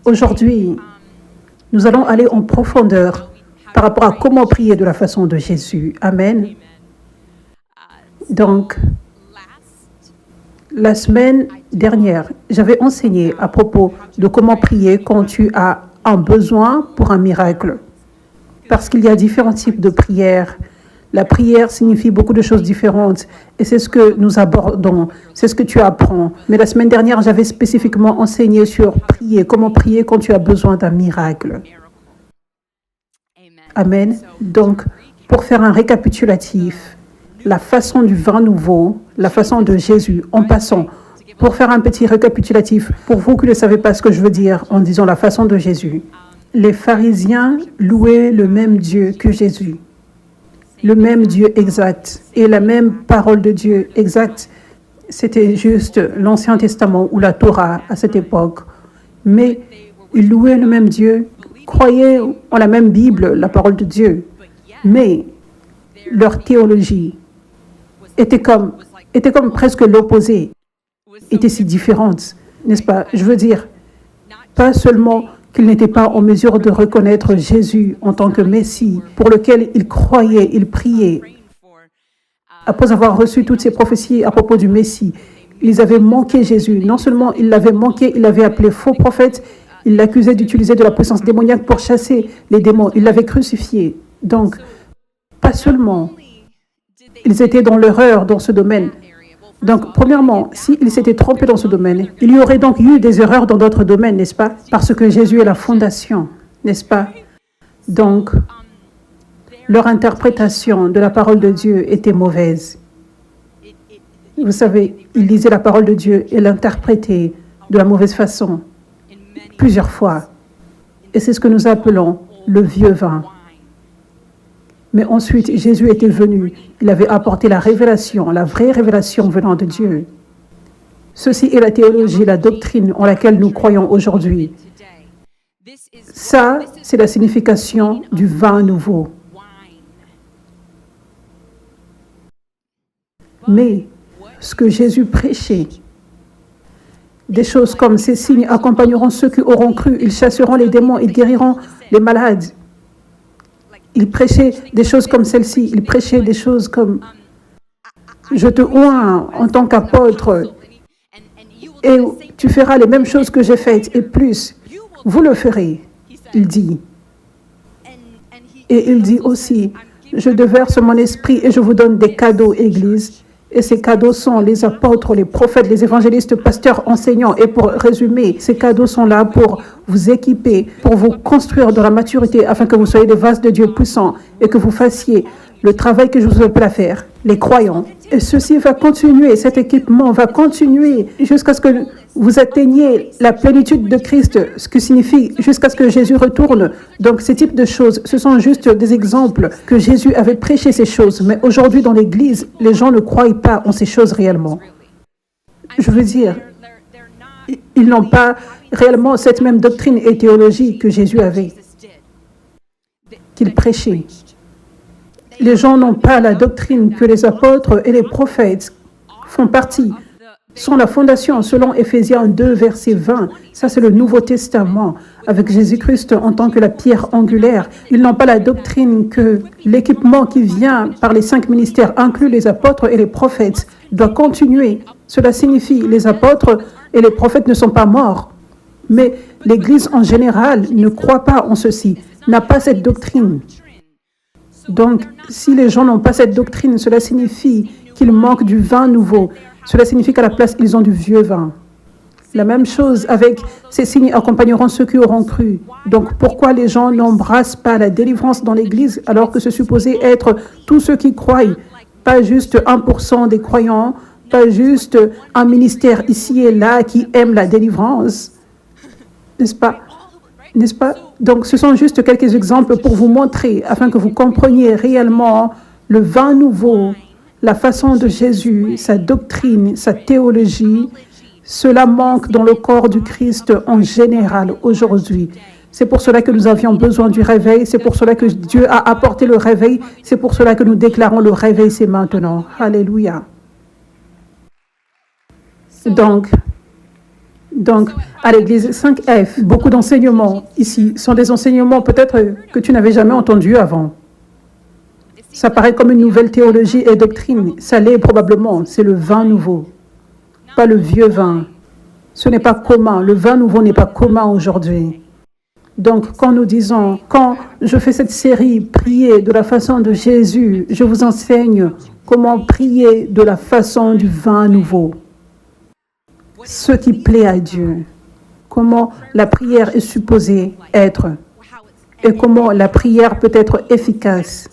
Aujourd'hui, nous allons aller en profondeur par rapport à comment prier de la façon de Jésus. Amen. Donc, la semaine dernière, j'avais enseigné à propos de comment prier quand tu as un besoin pour un miracle. Parce qu'il y a différents types de prières. La prière signifie beaucoup de choses différentes et c'est ce que nous abordons, c'est ce que tu apprends. Mais la semaine dernière, j'avais spécifiquement enseigné sur prier, comment prier quand tu as besoin d'un miracle. Amen. Donc, pour faire un récapitulatif, la façon du vin nouveau, la façon de Jésus, en passant, pour faire un petit récapitulatif, pour vous qui ne savez pas ce que je veux dire en disant la façon de Jésus, les pharisiens louaient le même Dieu que Jésus, le même Dieu exact et la même parole de Dieu exacte. C'était juste l'Ancien Testament ou la Torah à cette époque. Mais ils louaient le même Dieu, croyaient en la même Bible, la parole de Dieu. Mais leur théologie était comme presque l'opposé, était si différente, n'est-ce pas? Je veux dire, pas seulement qu'ils n'étaient pas en mesure de reconnaître Jésus en tant que Messie, pour lequel ils croyaient, ils priaient. Après avoir reçu toutes ces prophéties à propos du Messie, ils avaient manqué Jésus. Non seulement ils l'avaient manqué, ils l'avaient appelé faux prophète, ils l'accusaient d'utiliser de la puissance démoniaque pour chasser les démons, ils l'avaient crucifié. Donc, pas seulement, ils étaient dans l'erreur dans ce domaine. Donc, premièrement, s'ils s'étaient trompés dans ce domaine, il y aurait donc eu des erreurs dans d'autres domaines, n'est-ce pas? Parce que Jésus est la fondation, n'est-ce pas? Donc, leur interprétation de la parole de Dieu était mauvaise. Vous savez, ils lisaient la parole de Dieu et l'interprétaient de la mauvaise façon, plusieurs fois. Et c'est ce que nous appelons le vieux vin. Mais ensuite, Jésus était venu. Il avait apporté la révélation, la vraie révélation venant de Dieu. Ceci est la théologie, la doctrine en laquelle nous croyons aujourd'hui. Ça, c'est la signification du vin nouveau. Mais ce que Jésus prêchait, des choses comme ces signes accompagneront ceux qui auront cru, ils chasseront les démons, ils guériront les malades. Il prêchait des choses comme celle-ci. Il prêchait des choses comme « Je te oins en tant qu'apôtre et tu feras les mêmes choses que j'ai faites et plus. Vous le ferez. » Il dit. Et il dit aussi « Je déverse mon esprit et je vous donne des cadeaux, Église. » Et ces cadeaux sont les apôtres, les prophètes, les évangélistes, pasteurs, enseignants. Et pour résumer, ces cadeaux sont là pour vous équiper, pour vous construire dans la maturité, afin que vous soyez des vases de Dieu puissants et que vous fassiez le travail que je vous appelle à faire, les croyants. Et ceci va continuer, cet équipement va continuer jusqu'à ce que vous atteigniez la plénitude de Christ, ce qui signifie jusqu'à ce que Jésus retourne. Donc, ces types de choses, ce sont juste des exemples que Jésus avait prêché ces choses. Mais aujourd'hui, dans l'Église, les gens ne croient pas en ces choses réellement. Je veux dire, ils n'ont pas réellement cette même doctrine et théologie que Jésus avait, qu'il prêchait. Les gens n'ont pas la doctrine que les apôtres et les prophètes font partie, sont la fondation selon Éphésiens 2, verset 20. Ça, c'est le Nouveau Testament, avec Jésus-Christ en tant que la pierre angulaire. Ils n'ont pas la doctrine que l'équipement qui vient par les 5 ministères, inclut les apôtres et les prophètes, doit continuer. Cela signifie les apôtres et les prophètes ne sont pas morts. Mais l'Église en général ne croit pas en ceci, n'a pas cette doctrine. Donc, si les gens n'ont pas cette doctrine, cela signifie qu'ils manquent du vin nouveau. Cela signifie qu'à la place, ils ont du vieux vin. La même chose avec ces signes accompagneront ceux qui auront cru. Donc, pourquoi les gens n'embrassent pas la délivrance dans l'Église alors que c'est supposé être tous ceux qui croient, pas juste 1% des croyants, pas juste un ministère ici et là qui aime la délivrance, n'est-ce pas? N'est-ce pas? Donc, ce sont juste quelques exemples pour vous montrer, afin que vous compreniez réellement le vin nouveau, la façon de Jésus, sa doctrine, sa théologie. Cela manque dans le corps du Christ en général aujourd'hui. C'est pour cela que nous avions besoin du réveil. C'est pour cela que Dieu a apporté le réveil. C'est pour cela que nous déclarons le réveil, c'est maintenant. Alléluia. Donc, Donc, à l'église 5F, beaucoup d'enseignements ici sont des enseignements peut-être que tu n'avais jamais entendus avant. Ça paraît comme une nouvelle théologie et doctrine. Ça l'est probablement. C'est le vin nouveau, pas le vieux vin. Ce n'est pas commun. Le vin nouveau n'est pas commun aujourd'hui. Donc, quand nous disons, quand je fais cette série, prier de la façon de Jésus, je vous enseigne comment prier de la façon du vin nouveau. Ce qui plaît à Dieu. Comment la prière est supposée être et comment la prière peut être efficace.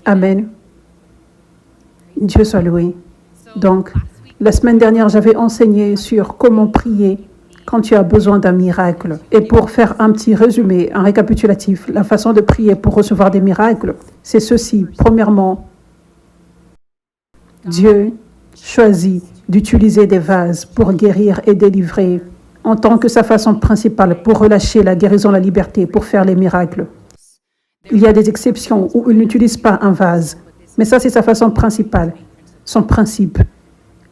Amen. Dieu soit loué. Donc, la semaine dernière, j'avais enseigné sur comment prier quand tu as besoin d'un miracle. Et pour faire un petit résumé, un récapitulatif, la façon de prier pour recevoir des miracles, c'est ceci. Premièrement, Dieu choisit d'utiliser des vases pour guérir et délivrer en tant que sa façon principale pour relâcher la guérison, la liberté, pour faire les miracles. Il y a des exceptions où il n'utilise pas un vase, mais ça c'est sa façon principale, son principe.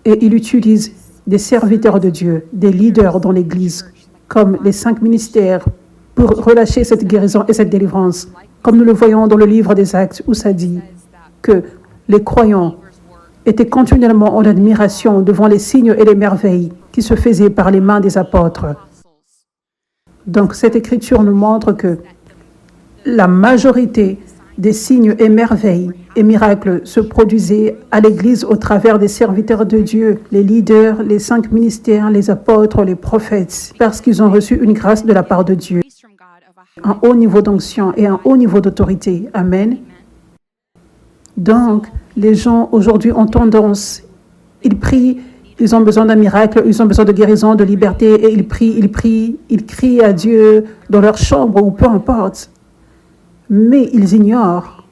Et il utilise des serviteurs de Dieu, des leaders dans l'Église, comme les 5 ministères, pour relâcher cette guérison et cette délivrance. Comme nous le voyons dans le livre des Actes, où ça dit que les croyants étaient continuellement en admiration devant les signes et les merveilles qui se faisaient par les mains des apôtres. Donc cette écriture nous montre que la majorité des signes et merveilles et miracles se produisaient à l'Église au travers des serviteurs de Dieu, les leaders, les 5 ministères, les apôtres, les prophètes, parce qu'ils ont reçu une grâce de la part de Dieu, un haut niveau d'onction et un haut niveau d'autorité. Amen. Donc, les gens aujourd'hui ont tendance, ils prient, ils ont besoin d'un miracle, ils ont besoin de guérison, de liberté, et ils prient, ils crient à Dieu dans leur chambre ou peu importe. Mais ils ignorent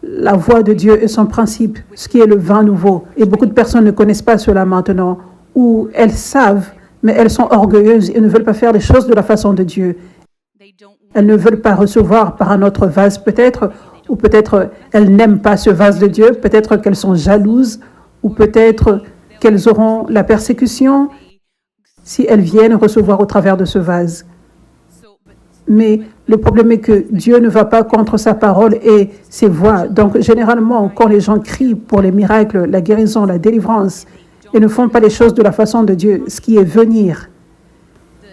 la voix de Dieu et son principe, ce qui est le vin nouveau. Et beaucoup de personnes ne connaissent pas cela maintenant, ou elles savent, mais elles sont orgueilleuses et ne veulent pas faire les choses de la façon de Dieu. Elles ne veulent pas recevoir par un autre vase peut-être, ou peut-être elles n'aiment pas ce vase de Dieu, peut-être qu'elles sont jalouses, ou peut-être qu'elles auront la persécution si elles viennent recevoir au travers de ce vase. Mais le problème est que Dieu ne va pas contre sa parole et ses voix. Donc, généralement, quand les gens crient pour les miracles, la guérison, la délivrance, ils ne font pas les choses de la façon de Dieu, ce qui est venir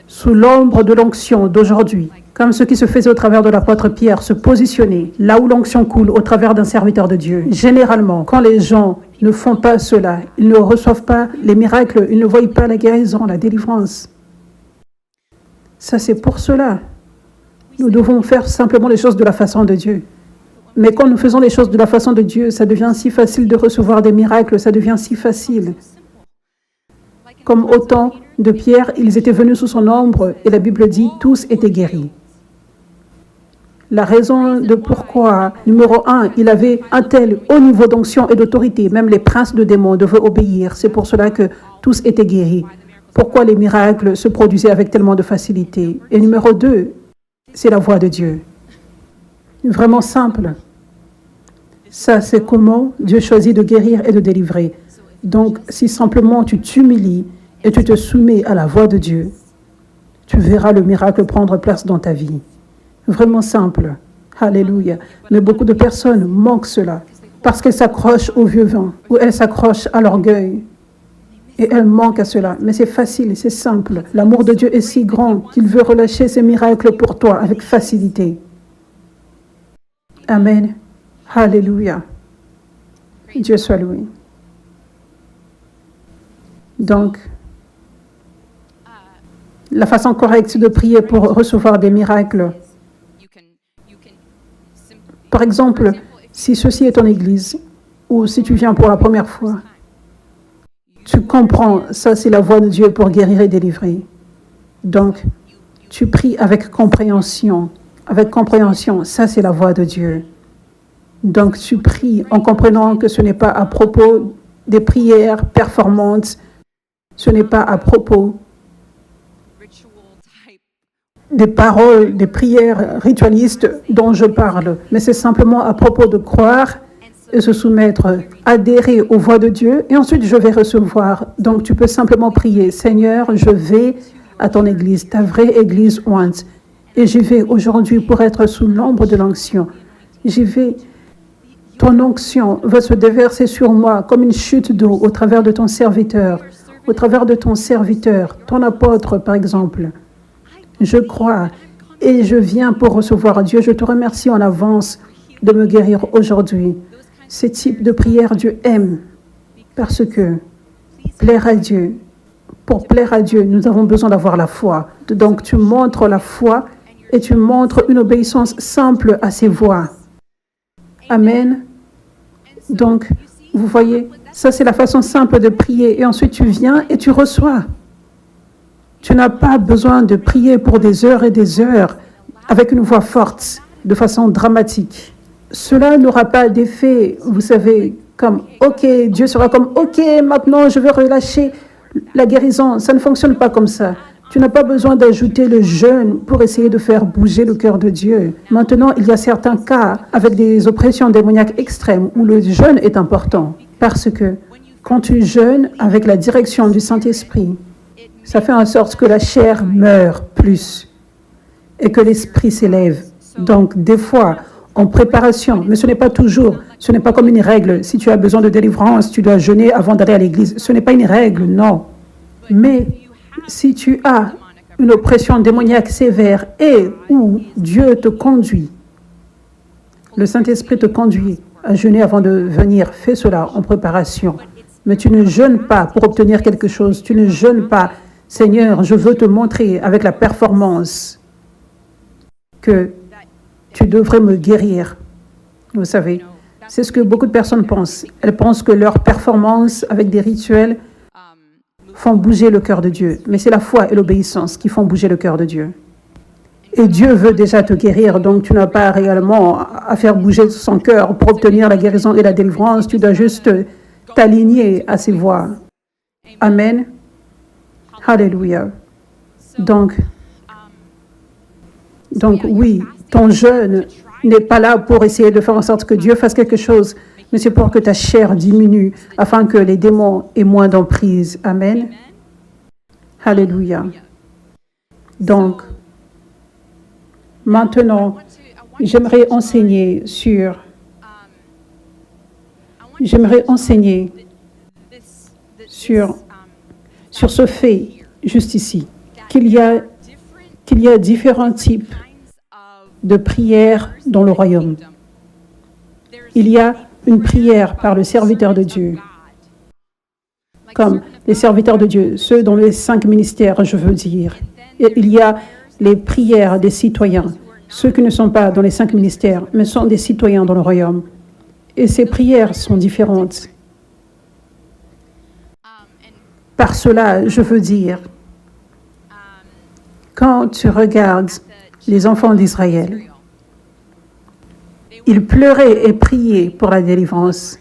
sous l'ombre de l'onction d'aujourd'hui, comme ce qui se faisait au travers de l'apôtre Pierre, se positionner là où l'onction coule au travers d'un serviteur de Dieu. Généralement, quand les gens ne font pas cela, ils ne reçoivent pas les miracles, ils ne voient pas la guérison, la délivrance. Ça, c'est pour cela. Nous devons faire simplement les choses de la façon de Dieu. Mais quand nous faisons les choses de la façon de Dieu, ça devient si facile de recevoir des miracles, ça devient si facile. Comme au temps de Pierre, ils étaient venus sous son ombre et la Bible dit « tous étaient guéris ». La raison de pourquoi, numéro 1, il avait un tel haut niveau d'onction et d'autorité, même les princes de démons devaient obéir. C'est pour cela que tous étaient guéris. Pourquoi les miracles se produisaient avec tellement de facilité. Et numéro 2, c'est la voix de Dieu. Vraiment simple. Ça, c'est comment Dieu choisit de guérir et de délivrer. Donc, si simplement tu t'humilies et tu te soumets à la voix de Dieu, tu verras le miracle prendre place dans ta vie. Vraiment simple. Alléluia. Mais beaucoup de personnes manquent cela parce qu'elles s'accrochent au vieux vin ou elles s'accrochent à l'orgueil. Et elles manquent à cela. Mais c'est facile, c'est simple. L'amour de Dieu est si grand qu'il veut relâcher ses miracles pour toi avec facilité. Amen. Alléluia. Dieu soit loué. Donc, la façon correcte de prier pour recevoir des miracles. Par exemple, si ceci est ton église, ou si tu viens pour la première fois, tu comprends, ça c'est la voix de Dieu pour guérir et délivrer. Donc, tu pries avec compréhension. Avec compréhension, ça c'est la voix de Dieu. Donc, tu pries en comprenant que ce n'est pas à propos des prières performantes, ce n'est pas à propos des paroles, des prières ritualistes dont je parle, mais c'est simplement à propos de croire et se soumettre, adhérer aux voies de Dieu, et ensuite je vais recevoir. Donc tu peux simplement prier, Seigneur, je vais à ton église, ta vraie église ointe, et j'y vais aujourd'hui pour être sous l'ombre de l'onction. J'y vais, ton onction va se déverser sur moi comme une chute d'eau au travers de ton serviteur, ton apôtre par exemple. Je crois et je viens pour recevoir Dieu. Je te remercie en avance de me guérir aujourd'hui. Ces types de prières, Dieu aime parce que plaire à Dieu, pour plaire à Dieu, nous avons besoin d'avoir la foi. Donc tu montres la foi et tu montres une obéissance simple à ses voies. Amen. Donc, vous voyez, ça c'est la façon simple de prier. Et ensuite tu viens et tu reçois. Tu n'as pas besoin de prier pour des heures et des heures avec une voix forte, de façon dramatique. Cela n'aura pas d'effet, vous savez, comme « Ok », Dieu sera comme « Ok, maintenant je vais relâcher la guérison ». Ça ne fonctionne pas comme ça. Tu n'as pas besoin d'ajouter le jeûne pour essayer de faire bouger le cœur de Dieu. Maintenant, il y a certains cas avec des oppressions démoniaques extrêmes où le jeûne est important. Parce que quand tu jeûnes avec la direction du Saint-Esprit, ça fait en sorte que la chair meurt plus et que l'esprit s'élève. Donc, des fois, en préparation, mais ce n'est pas toujours, ce n'est pas comme une règle. Si tu as besoin de délivrance, tu dois jeûner avant d'aller à l'église. Ce n'est pas une règle, non. Mais si tu as une oppression démoniaque sévère et où Dieu te conduit, le Saint-Esprit te conduit à jeûner avant de venir, fais cela en préparation. Mais tu ne jeûnes pas pour obtenir quelque chose. Tu ne jeûnes pas, Seigneur, je veux te montrer avec la performance que tu devrais me guérir. Vous savez, c'est ce que beaucoup de personnes pensent. Elles pensent que leur performance avec des rituels font bouger le cœur de Dieu. Mais c'est la foi et l'obéissance qui font bouger le cœur de Dieu. Et Dieu veut déjà te guérir, donc tu n'as pas réellement à faire bouger son cœur pour obtenir la guérison et la délivrance. Tu dois juste t'aligner à ses voies. Amen. Alléluia. Donc oui, ton jeûne n'est pas là pour essayer de faire en sorte que Dieu fasse quelque chose, mais c'est pour que ta chair diminue, afin que les démons aient moins d'emprise. Amen. Alléluia. Donc, maintenant, j'aimerais enseigner sur ce fait, juste ici, qu'il y a différents types de prières dans le royaume. Il y a une prière par le serviteur de Dieu, comme les serviteurs de Dieu, ceux dans les 5 ministères, je veux dire. Et il y a les prières des citoyens, ceux qui ne sont pas dans les 5 ministères, mais sont des citoyens dans le royaume. Et ces prières sont différentes. Par cela, je veux dire, quand tu regardes les enfants d'Israël, ils pleuraient et priaient pour la délivrance.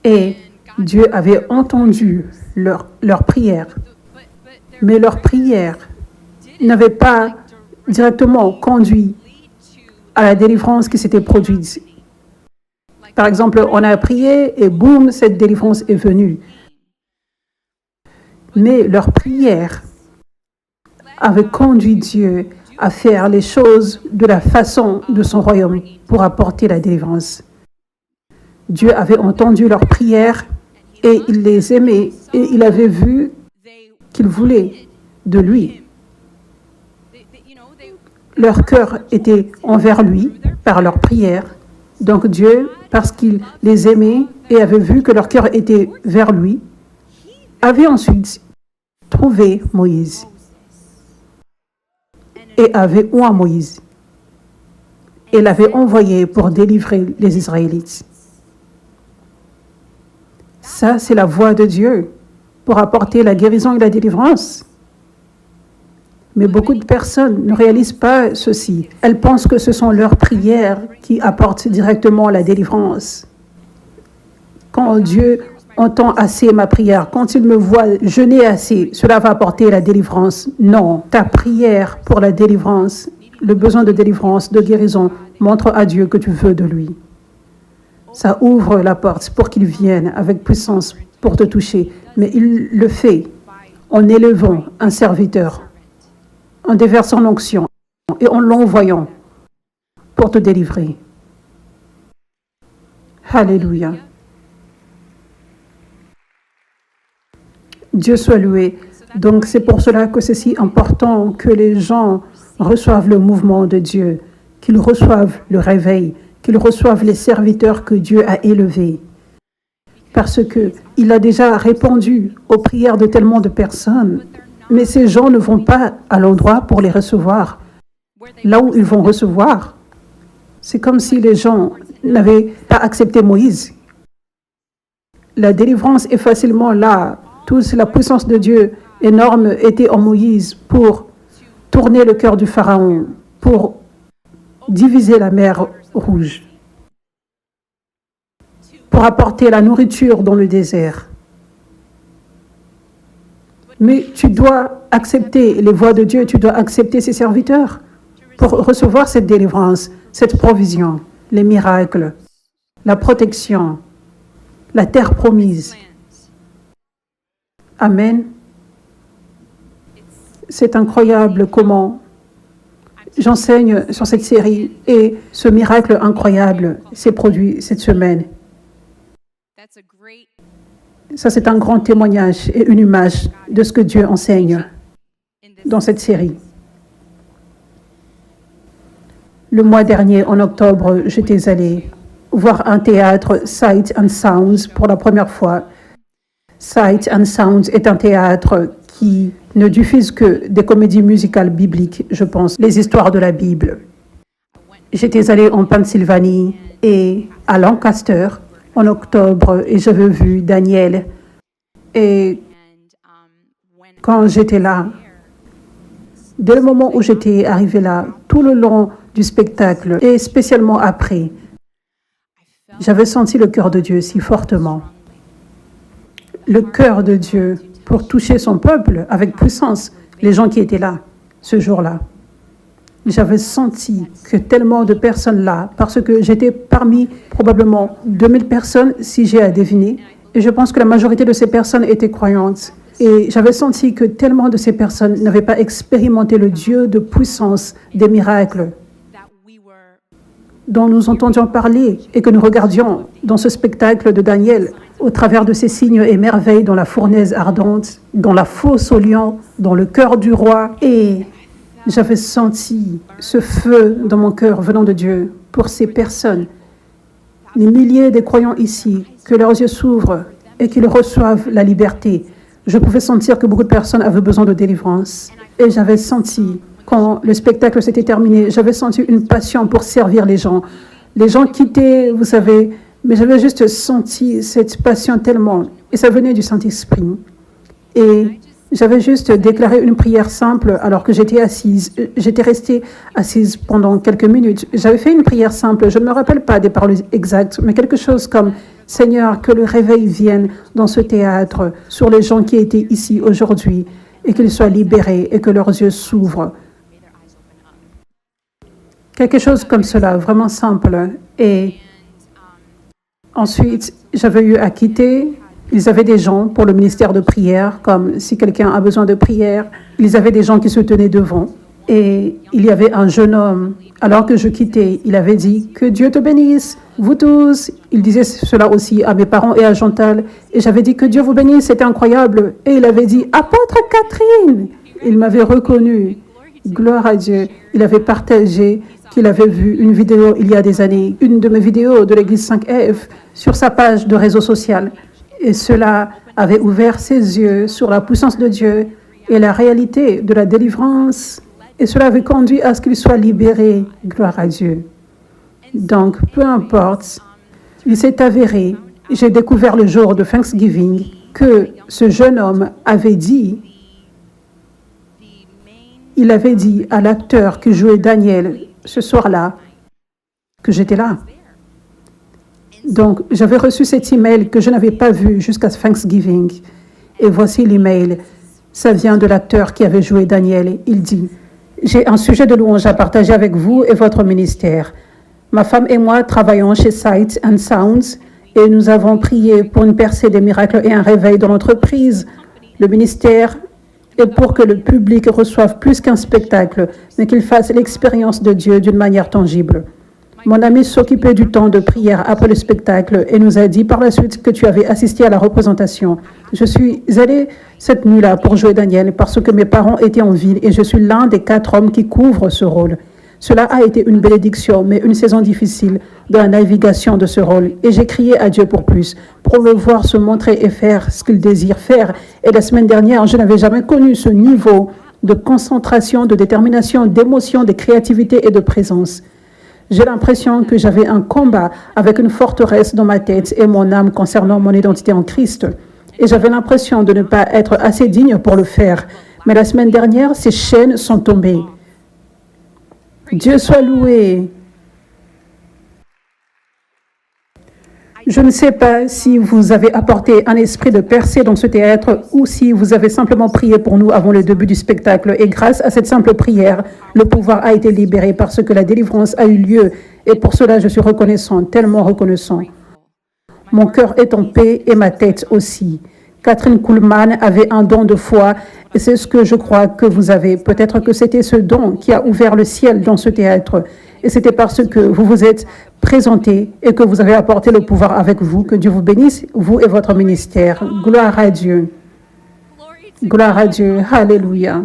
Et Dieu avait entendu leur prière. Mais leur prière n'avait pas directement conduit à la délivrance qui s'était produite. Par exemple, on a prié et boum, cette délivrance est venue. Mais leur prière avait conduit Dieu à faire les choses de la façon de son royaume pour apporter la délivrance. Dieu avait entendu leurs prières et il les aimait et il avait vu qu'ils voulaient de lui. Leur cœur était envers lui par leurs prières. Donc Dieu, parce qu'il les aimait et avait vu que leur cœur était vers lui, avait ensuite trouvé Moïse et avait oint Moïse et l'avait envoyé pour délivrer les Israélites. Ça, c'est la voie de Dieu pour apporter la guérison et la délivrance. Mais beaucoup de personnes ne réalisent pas ceci. Elles pensent que ce sont leurs prières qui apportent directement la délivrance. Quand Dieu entend assez ma prière, quand il me voit jeûner assez, cela va apporter la délivrance. Non, ta prière pour la délivrance le besoin de délivrance, de guérison, montre à Dieu que tu veux de lui. Ça ouvre la porte pour qu'il vienne avec puissance pour te toucher. Mais il le fait en élevant un serviteur, en déversant l'onction et en l'envoyant pour te délivrer. Alléluia. Dieu soit loué. Donc c'est pour cela que c'est si important que les gens reçoivent le mouvement de Dieu, qu'ils reçoivent le réveil, qu'ils reçoivent les serviteurs que Dieu a élevés. Parce qu'il a déjà répondu aux prières de tellement de personnes, mais ces gens ne vont pas à l'endroit pour les recevoir. Là où ils vont recevoir, c'est comme si les gens n'avaient pas accepté Moïse. La délivrance est facilement là. Toute la puissance de Dieu énorme était en Moïse pour tourner le cœur du Pharaon, pour diviser la mer Rouge, pour apporter la nourriture dans le désert. Mais tu dois accepter les voies de Dieu, tu dois accepter ses serviteurs pour recevoir cette délivrance, cette provision, les miracles, la protection, la terre promise. Amen. C'est incroyable comment j'enseigne sur cette série et ce miracle incroyable s'est produit cette semaine. Ça, c'est un grand témoignage et une image de ce que Dieu enseigne dans cette série. Le mois dernier, en octobre, j'étais allée voir un théâtre, Sight and Sounds, pour la première fois. Sight and Sounds est un théâtre qui ne diffuse que des comédies musicales bibliques, je pense, les histoires de la Bible. J'étais allée en Pennsylvanie et à Lancaster en octobre et j'avais vu Daniel. Et quand j'étais là, dès le moment où j'étais arrivée là, tout le long du spectacle et spécialement après, j'avais senti le cœur de Dieu si fortement. Le cœur de Dieu pour toucher son peuple avec puissance, les gens qui étaient là ce jour-là. J'avais senti que tellement de personnes là, parce que j'étais parmi probablement 2000 personnes, si j'ai à deviner, et je pense que la majorité de ces personnes étaient croyantes. Et j'avais senti que tellement de ces personnes n'avaient pas expérimenté le Dieu de puissance des miracles dont nous entendions parler et que nous regardions dans ce spectacle de Daniel, au travers de ces signes et merveilles dans la fournaise ardente, dans la fosse au lion, dans le cœur du roi. Et j'avais senti ce feu dans mon cœur venant de Dieu pour ces personnes, les milliers de croyants ici, que leurs yeux s'ouvrent et qu'ils reçoivent la liberté. Je pouvais sentir que beaucoup de personnes avaient besoin de délivrance. Et j'avais senti, quand le spectacle s'était terminé, j'avais senti une passion pour servir les gens. Les gens quittaient, vous savez, mais j'avais juste senti cette passion tellement. Et ça venait du Saint-Esprit. Et j'avais juste déclaré une prière simple alors que j'étais assise. J'étais restée assise pendant quelques minutes. J'avais fait une prière simple. Je ne me rappelle pas des paroles exactes, mais quelque chose comme « Seigneur, que le réveil vienne dans ce théâtre sur les gens qui étaient ici aujourd'hui et qu'ils soient libérés et que leurs yeux s'ouvrent. » Quelque chose comme cela, vraiment simple. Et ensuite, j'avais eu à quitter. Ils avaient des gens pour le ministère de prière, comme si quelqu'un a besoin de prière. Ils avaient des gens qui se tenaient devant. Et il y avait un jeune homme, alors que je quittais, il avait dit « Que Dieu te bénisse, vous tous ». Il disait cela aussi à mes parents et à Chantal. Et j'avais dit « Que Dieu vous bénisse, c'était incroyable ». Et il avait dit « Apôtre Catherine ». Il m'avait reconnu. Gloire à Dieu. Il avait partagé qu'il avait vu une vidéo il y a des années, une de mes vidéos de l'église 5F sur sa page de réseau social. Et cela avait ouvert ses yeux sur la puissance de Dieu et la réalité de la délivrance. Et cela avait conduit à ce qu'il soit libéré. Gloire à Dieu. Donc, peu importe, il s'est avéré, j'ai découvert le jour de Thanksgiving, que ce jeune homme avait dit, il avait dit à l'acteur qui jouait Daniel ce soir-là, que j'étais là. Donc, j'avais reçu cet email que je n'avais pas vu jusqu'à Thanksgiving. Et voici l'email. Ça vient de l'acteur qui avait joué Daniel. Il dit, « J'ai un sujet de louange à partager avec vous et votre ministère. Ma femme et moi travaillons chez Sights and Sounds et nous avons prié pour une percée des miracles et un réveil dans l'entreprise, le ministère, et pour que le public reçoive plus qu'un spectacle, mais qu'il fasse l'expérience de Dieu d'une manière tangible. Mon ami s'occupait du temps de prière après le spectacle et nous a dit par la suite que tu avais assisté à la représentation. Je suis allée cette nuit-là pour jouer Daniel parce que mes parents étaient en ville et je suis l'un des 4 hommes qui couvrent ce rôle. Cela a été une bénédiction, mais une saison difficile de la navigation de ce rôle. Et j'ai crié à Dieu pour plus, pour le voir se montrer et faire ce qu'il désire faire. Et la semaine dernière, je n'avais jamais connu ce niveau de concentration, de détermination, d'émotion, de créativité et de présence. J'ai l'impression que j'avais un combat avec une forteresse dans ma tête et mon âme concernant mon identité en Christ. Et j'avais l'impression de ne pas être assez digne pour le faire. Mais la semaine dernière, ces chaînes sont tombées. Dieu soit loué. Je ne sais pas si vous avez apporté un esprit de percée dans ce théâtre ou si vous avez simplement prié pour nous avant le début du spectacle. Et grâce à cette simple prière, le pouvoir a été libéré parce que la délivrance a eu lieu. Et pour cela, je suis reconnaissant, tellement reconnaissant. Mon cœur est en paix et ma tête aussi. Catherine Kuhlman avait un don de foi et c'est ce que je crois que vous avez. Peut-être que c'était ce don qui a ouvert le ciel dans ce théâtre. Et c'était parce que vous vous êtes présenté et que vous avez apporté le pouvoir avec vous. Que Dieu vous bénisse, vous et votre ministère. Gloire à Dieu. Gloire à Dieu. Alléluia.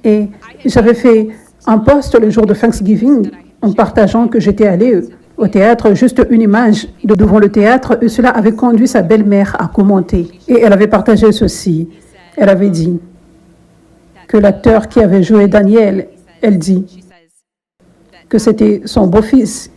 Et j'avais fait un post le jour de Thanksgiving en partageant que j'étais allée au théâtre, juste une image de devant le théâtre, et cela avait conduit sa belle-mère à commenter. Et elle avait partagé ceci. Elle avait dit que l'acteur qui avait joué Daniel, elle dit que c'était son beau-fils.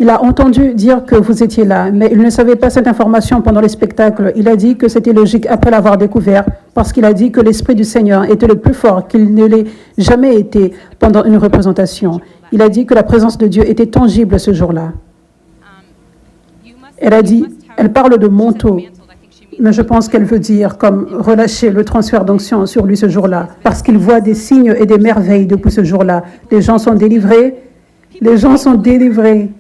Il a entendu dire que vous étiez là, mais il ne savait pas cette information pendant les spectacles. Il a dit que c'était logique après l'avoir découvert, parce qu'il a dit que l'Esprit du Seigneur était le plus fort qu'il ne l'ait jamais été pendant une représentation. Il a dit que la présence de Dieu était tangible ce jour-là. Elle a dit, elle parle de manteau, mais je pense qu'elle veut dire comme relâcher le transfert d'onction sur lui ce jour-là, parce qu'il voit des signes et des merveilles depuis ce jour-là. Les gens sont délivrés, les gens sont délivrés.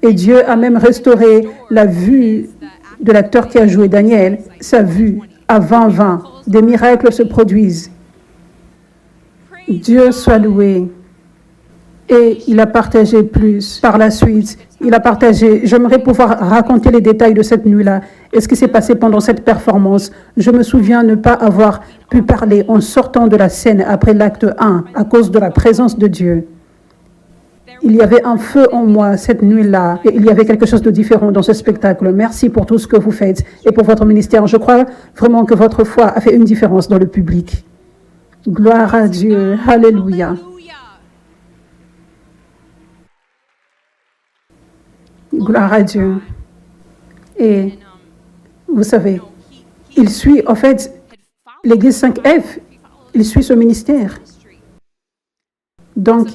Et Dieu a même restauré la vue de l'acteur qui a joué Daniel, sa vue à 20/20. Des miracles se produisent. Dieu soit loué. Et il a partagé plus par la suite. Il a partagé, j'aimerais pouvoir raconter les détails de cette nuit-là et ce qui s'est passé pendant cette performance. Je me souviens ne pas avoir pu parler en sortant de la scène après l'acte 1 à cause de la présence de Dieu. Il y avait un feu en moi cette nuit-là et il y avait quelque chose de différent dans ce spectacle. Merci pour tout ce que vous faites et pour votre ministère. Je crois vraiment que votre foi a fait une différence dans le public. Gloire à Dieu. Alléluia. Gloire à Dieu. Et vous savez, il suit, en fait, l'Église 5F, il suit ce ministère. Donc,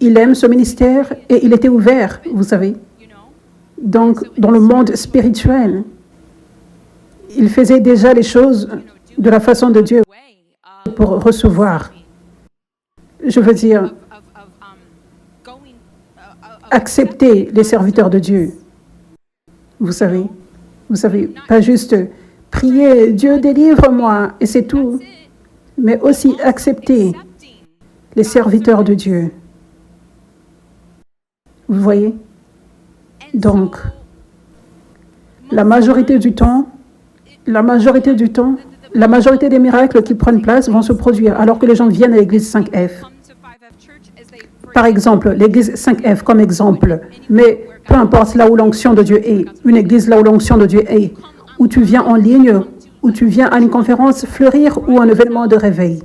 il aime ce ministère et il était ouvert, vous savez. Donc, dans le monde spirituel, il faisait déjà les choses de la façon de Dieu pour recevoir. Je veux dire, accepter les serviteurs de Dieu. Vous savez, pas juste prier, Dieu délivre-moi, et c'est tout, mais aussi accepter les serviteurs de Dieu. Vous voyez? Donc, la majorité du temps, la majorité des miracles qui prennent place vont se produire alors que les gens viennent à l'église 5F. Par exemple, l'église 5F comme exemple, mais peu importe là où l'onction de Dieu est, une église là où l'onction de Dieu est, où tu viens en ligne, où tu viens à une conférence fleurir ou un événement de réveil,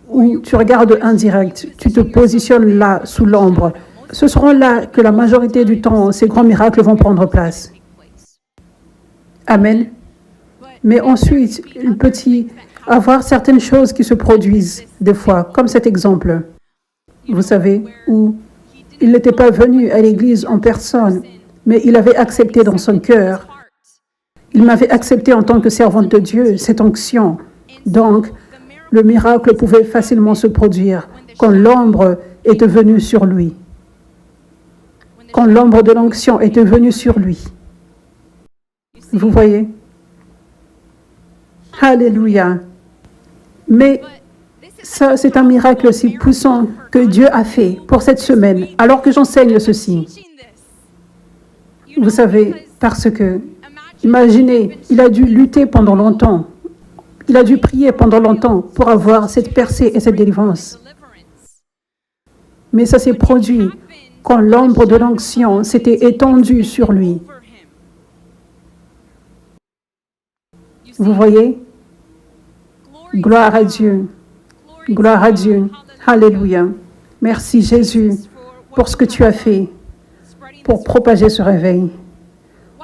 où tu regardes un direct, tu te positionnes là sous l'ombre. Ce seront là que la majorité du temps, ces grands miracles vont prendre place. Amen. Mais ensuite, il peut y avoir certaines choses qui se produisent des fois, comme cet exemple. Vous savez, où il n'était pas venu à l'église en personne, mais il avait accepté dans son cœur. Il m'avait accepté en tant que servante de Dieu, cette onction. Donc, Le miracle pouvait facilement se produire quand l'ombre était venue sur lui. Quand l'ombre de l'onction était venue sur lui. Vous voyez? Alléluia. Mais ça, c'est un miracle si puissant que Dieu a fait pour cette semaine, alors que j'enseigne ceci. Vous savez, parce que, imaginez, il a dû lutter pendant longtemps. Il a dû prier pendant longtemps pour avoir cette percée et cette délivrance. Mais ça s'est produit quand l'ombre de l'onction s'était étendue sur lui. Vous voyez? Gloire à Dieu. Gloire à Dieu. Alléluia. Merci Jésus pour ce que tu as fait pour propager ce réveil.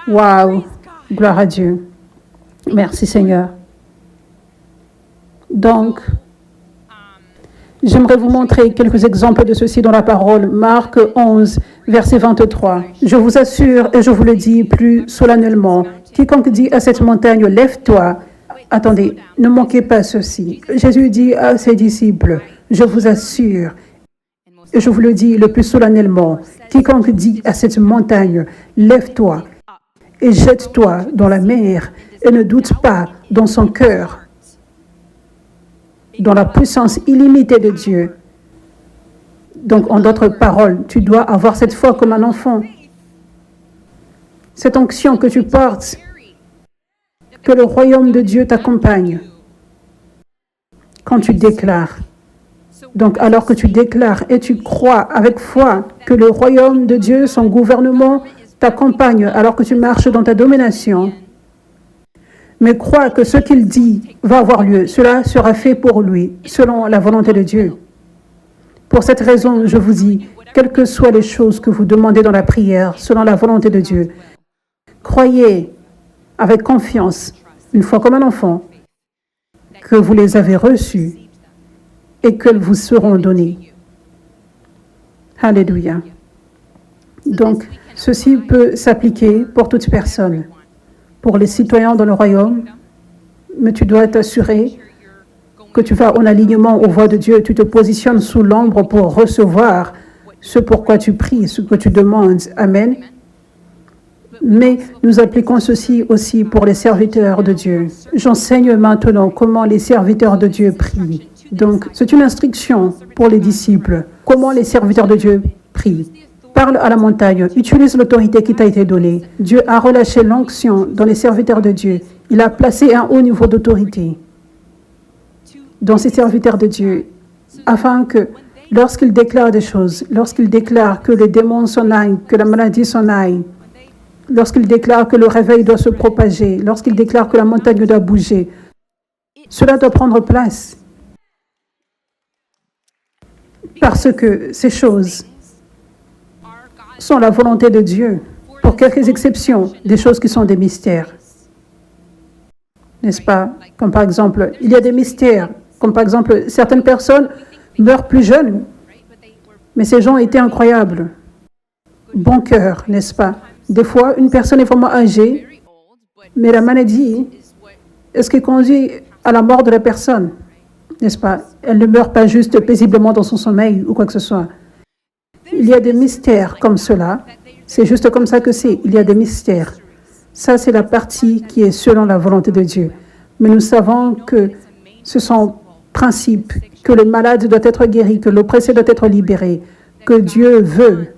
Waouh! Gloire à Dieu. Merci Seigneur. Donc, j'aimerais vous montrer quelques exemples de ceci dans la parole. Marc 11, verset 23. Je vous assure et je vous le dis plus solennellement, quiconque dit à cette montagne, lève-toi. Attendez, ne manquez pas ceci. Jésus dit à ses disciples, je vous assure, et je vous le dis le plus solennellement, quiconque dit à cette montagne, lève-toi et jette-toi dans la mer, et ne doute pas dans son cœur, dans la puissance illimitée de Dieu. Donc, en d'autres paroles, tu dois avoir cette foi comme un enfant. Cette onction que tu portes, que le royaume de Dieu t'accompagne quand tu déclares. Donc, alors que tu déclares et tu crois avec foi que le royaume de Dieu, son gouvernement, t'accompagne alors que tu marches dans ta domination, mais crois que ce qu'il dit va avoir lieu. Cela sera fait pour lui, selon la volonté de Dieu. Pour cette raison, je vous dis, quelles que soient les choses que vous demandez dans la prière, selon la volonté de Dieu, croyez avec confiance, une fois comme un enfant, que vous les avez reçues et qu'elles vous seront données. Alléluia. Donc, ceci peut s'appliquer pour toute personne, pour les citoyens dans le royaume, mais tu dois t'assurer que tu vas en alignement aux voies de Dieu, tu te positionnes sous l'ombre pour recevoir ce pourquoi tu pries, ce que tu demandes. Amen. Mais nous appliquons ceci aussi pour les serviteurs de Dieu. J'enseigne maintenant comment les serviteurs de Dieu prient. Donc, c'est une instruction pour les disciples. Comment les serviteurs de Dieu prient. Parle à la montagne, utilise l'autorité qui t'a été donnée. Dieu a relâché l'onction dans les serviteurs de Dieu. Il a placé un haut niveau d'autorité dans ces serviteurs de Dieu, afin que lorsqu'ils déclarent des choses, lorsqu'ils déclarent que les démons s'en aillent, que la maladie s'en aille, lorsqu'ils déclarent que le réveil doit se propager, lorsqu'ils déclarent que la montagne doit bouger, cela doit prendre place. Parce que ces choses sont la volonté de Dieu, pour quelques exceptions, des choses qui sont des mystères. N'est-ce pas? Comme par exemple, il y a des mystères, comme par exemple, certaines personnes meurent plus jeunes, mais ces gens étaient incroyables. Bon cœur, n'est-ce pas? Des fois, une personne est vraiment âgée, mais la maladie est ce qui conduit à la mort de la personne, n'est-ce pas? Elle ne meurt pas juste paisiblement dans son sommeil ou quoi que ce soit. Il y a des mystères comme cela. C'est juste comme ça que c'est. Il y a des mystères. Ça, c'est la partie qui est selon la volonté de Dieu. Mais nous savons que ce sont principes, que le malade doit être guéri, que l'oppressé doit être libéré, que Dieu veut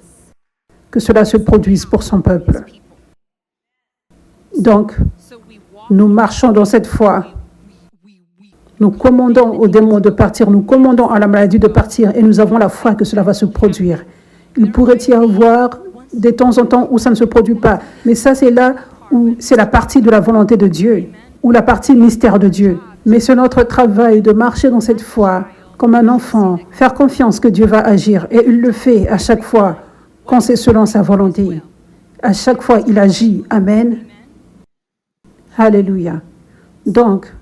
que cela se produise pour son peuple. Donc, nous marchons dans cette foi. Nous commandons aux démons de partir, nous commandons à la maladie de partir et nous avons la foi que cela va se produire. Il pourrait y avoir de temps en temps où ça ne se produit pas, mais ça c'est là où c'est la partie de la volonté de Dieu, ou la partie mystère de Dieu. Mais c'est notre travail de marcher dans cette foi comme un enfant, faire confiance que Dieu va agir et il le fait à chaque fois quand c'est selon sa volonté. À chaque fois, il agit. Amen. Alléluia. Donc,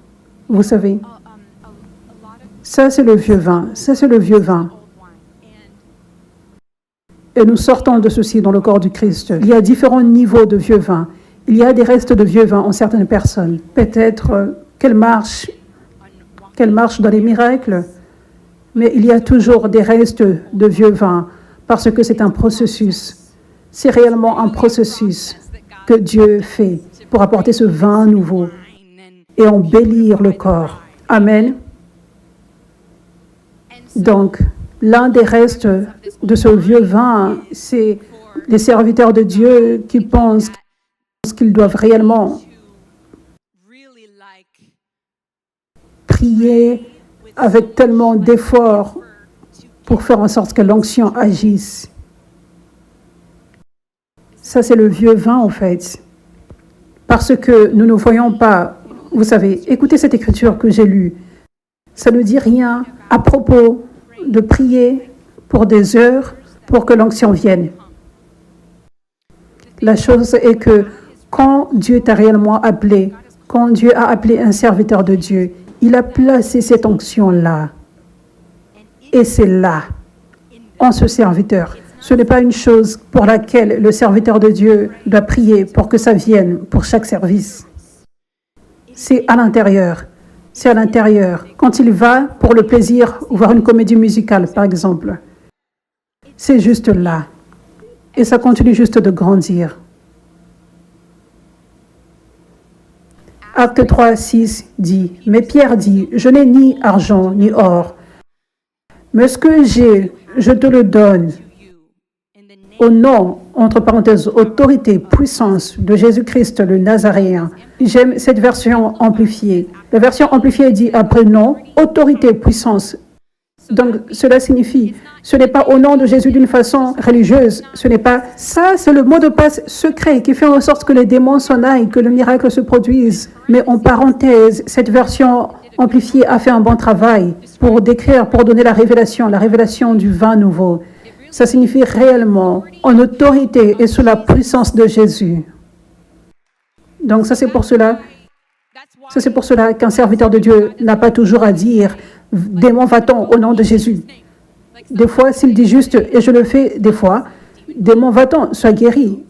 vous savez, ça c'est le vieux vin. Ça c'est le vieux vin. Et nous sortons de ceci dans le corps du Christ. Il y a différents niveaux de vieux vin. Il y a des restes de vieux vin en certaines personnes. Peut-être qu'elles marchent qu'elle marche dans les miracles, mais il y a toujours des restes de vieux vin, parce que c'est un processus. C'est réellement un processus que Dieu fait pour apporter ce vin nouveau et embellir le corps. Amen. Donc, l'un des restes de ce vieux vin, c'est les serviteurs de Dieu qui pensent qu'ils doivent réellement prier avec tellement d'efforts pour faire en sorte que l'onction agisse. Ça, c'est le vieux vin, en fait. Parce que nous ne voyons pas, vous savez, écoutez cette écriture que j'ai lue. Ça ne dit rien à propos de prier pour des heures pour que l'onction vienne. La chose est que quand Dieu t'a réellement appelé, quand Dieu a appelé un serviteur de Dieu, il a placé cette onction-là. Et c'est là, en ce serviteur. Ce n'est pas une chose pour laquelle le serviteur de Dieu doit prier pour que ça vienne pour chaque service. C'est à l'intérieur. C'est à l'intérieur. Quand il va pour le plaisir, voir une comédie musicale, par exemple, c'est juste là. Et ça continue juste de grandir. Acte 3, 6 dit, « Mais Pierre dit, je n'ai ni argent ni or, mais ce que j'ai, je te le donne. Au nom, entre parenthèses, autorité, puissance de Jésus-Christ le Nazaréen. » J'aime cette version amplifiée. La version amplifiée dit après nom, autorité, puissance. Donc cela signifie, ce n'est pas au nom de Jésus d'une façon religieuse. Ce n'est pas ça, c'est le mot de passe secret qui fait en sorte que les démons s'en aillent, que le miracle se produise. Mais en parenthèse, cette version amplifiée a fait un bon travail pour décrire, pour donner la révélation du vin nouveau. Ça signifie réellement en autorité et sous la puissance de Jésus. Donc ça c'est pour cela qu'un serviteur de Dieu n'a pas toujours à dire « Démon, va-t'en au nom de Jésus ». Des fois, s'il dit juste « et je le fais des fois »,« Démon, va-t'en, sois guéri ».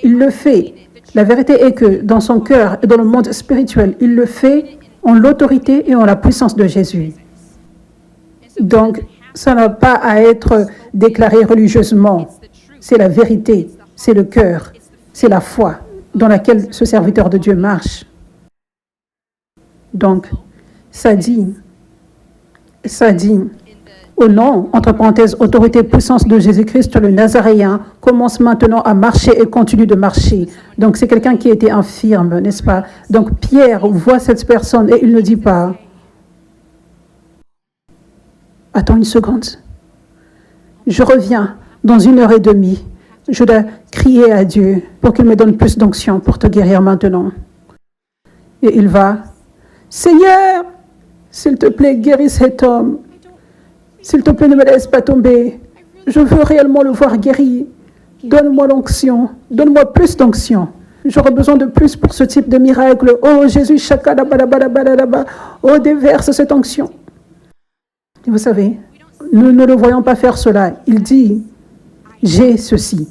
Il le fait. La vérité est que dans son cœur et dans le monde spirituel, il le fait en l'autorité et en la puissance de Jésus. Donc, ça n'a pas à être déclaré religieusement. C'est la vérité, c'est le cœur, c'est la foi dans laquelle ce serviteur de Dieu marche. Donc, ça dit, au nom, entre parenthèses, autorité, puissance de Jésus-Christ, le Nazaréen, commence maintenant à marcher et continue de marcher. Donc, c'est quelqu'un qui était infirme, n'est-ce pas? Donc, Pierre voit cette personne et il ne dit pas, « Attends une seconde, je reviens dans 1h30. Je dois crier à Dieu pour qu'il me donne plus d'onction pour te guérir maintenant. » Et il va, « Seigneur, s'il te plaît, guéris cet homme. S'il te plaît, ne me laisse pas tomber. Je veux réellement le voir guéri. Donne-moi l'onction. Donne-moi plus d'onction. J'aurai besoin de plus pour ce type de miracle. Oh Jésus, shakadabadabadabadaba. Oh, déverse cette onction. » Et vous savez, nous ne le voyons pas faire cela. Il dit, « J'ai ceci.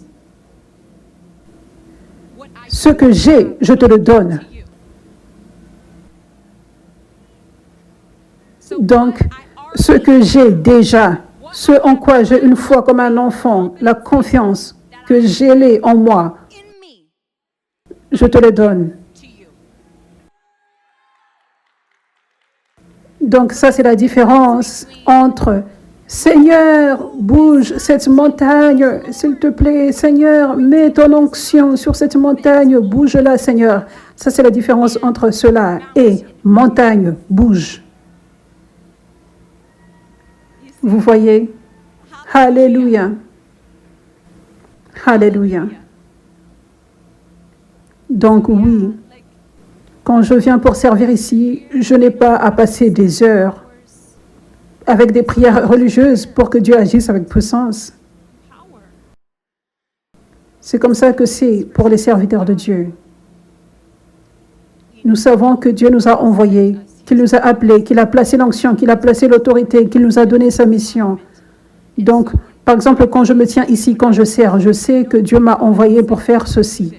Ce que j'ai, je te le donne. » Donc, ce que j'ai déjà, ce en quoi j'ai une foi comme un enfant, la confiance que j'ai en moi, je te le donne. Donc ça, c'est la différence entre « Seigneur, bouge cette montagne, s'il te plaît. Seigneur, mets ton onction sur cette montagne, bouge-la, Seigneur. » Ça, c'est la différence entre cela et « montagne, bouge ». Vous voyez? Alléluia. Alléluia. Donc oui, quand je viens pour servir ici, je n'ai pas à passer des heures avec des prières religieuses pour que Dieu agisse avec puissance. C'est comme ça que c'est pour les serviteurs de Dieu. Nous savons que Dieu nous a envoyés, qu'il nous a appelés, qu'il a placé l'onction, qu'il a placé l'autorité, qu'il nous a donné sa mission. Donc, par exemple, quand je me tiens ici, quand je sers, je sais que Dieu m'a envoyé pour faire ceci.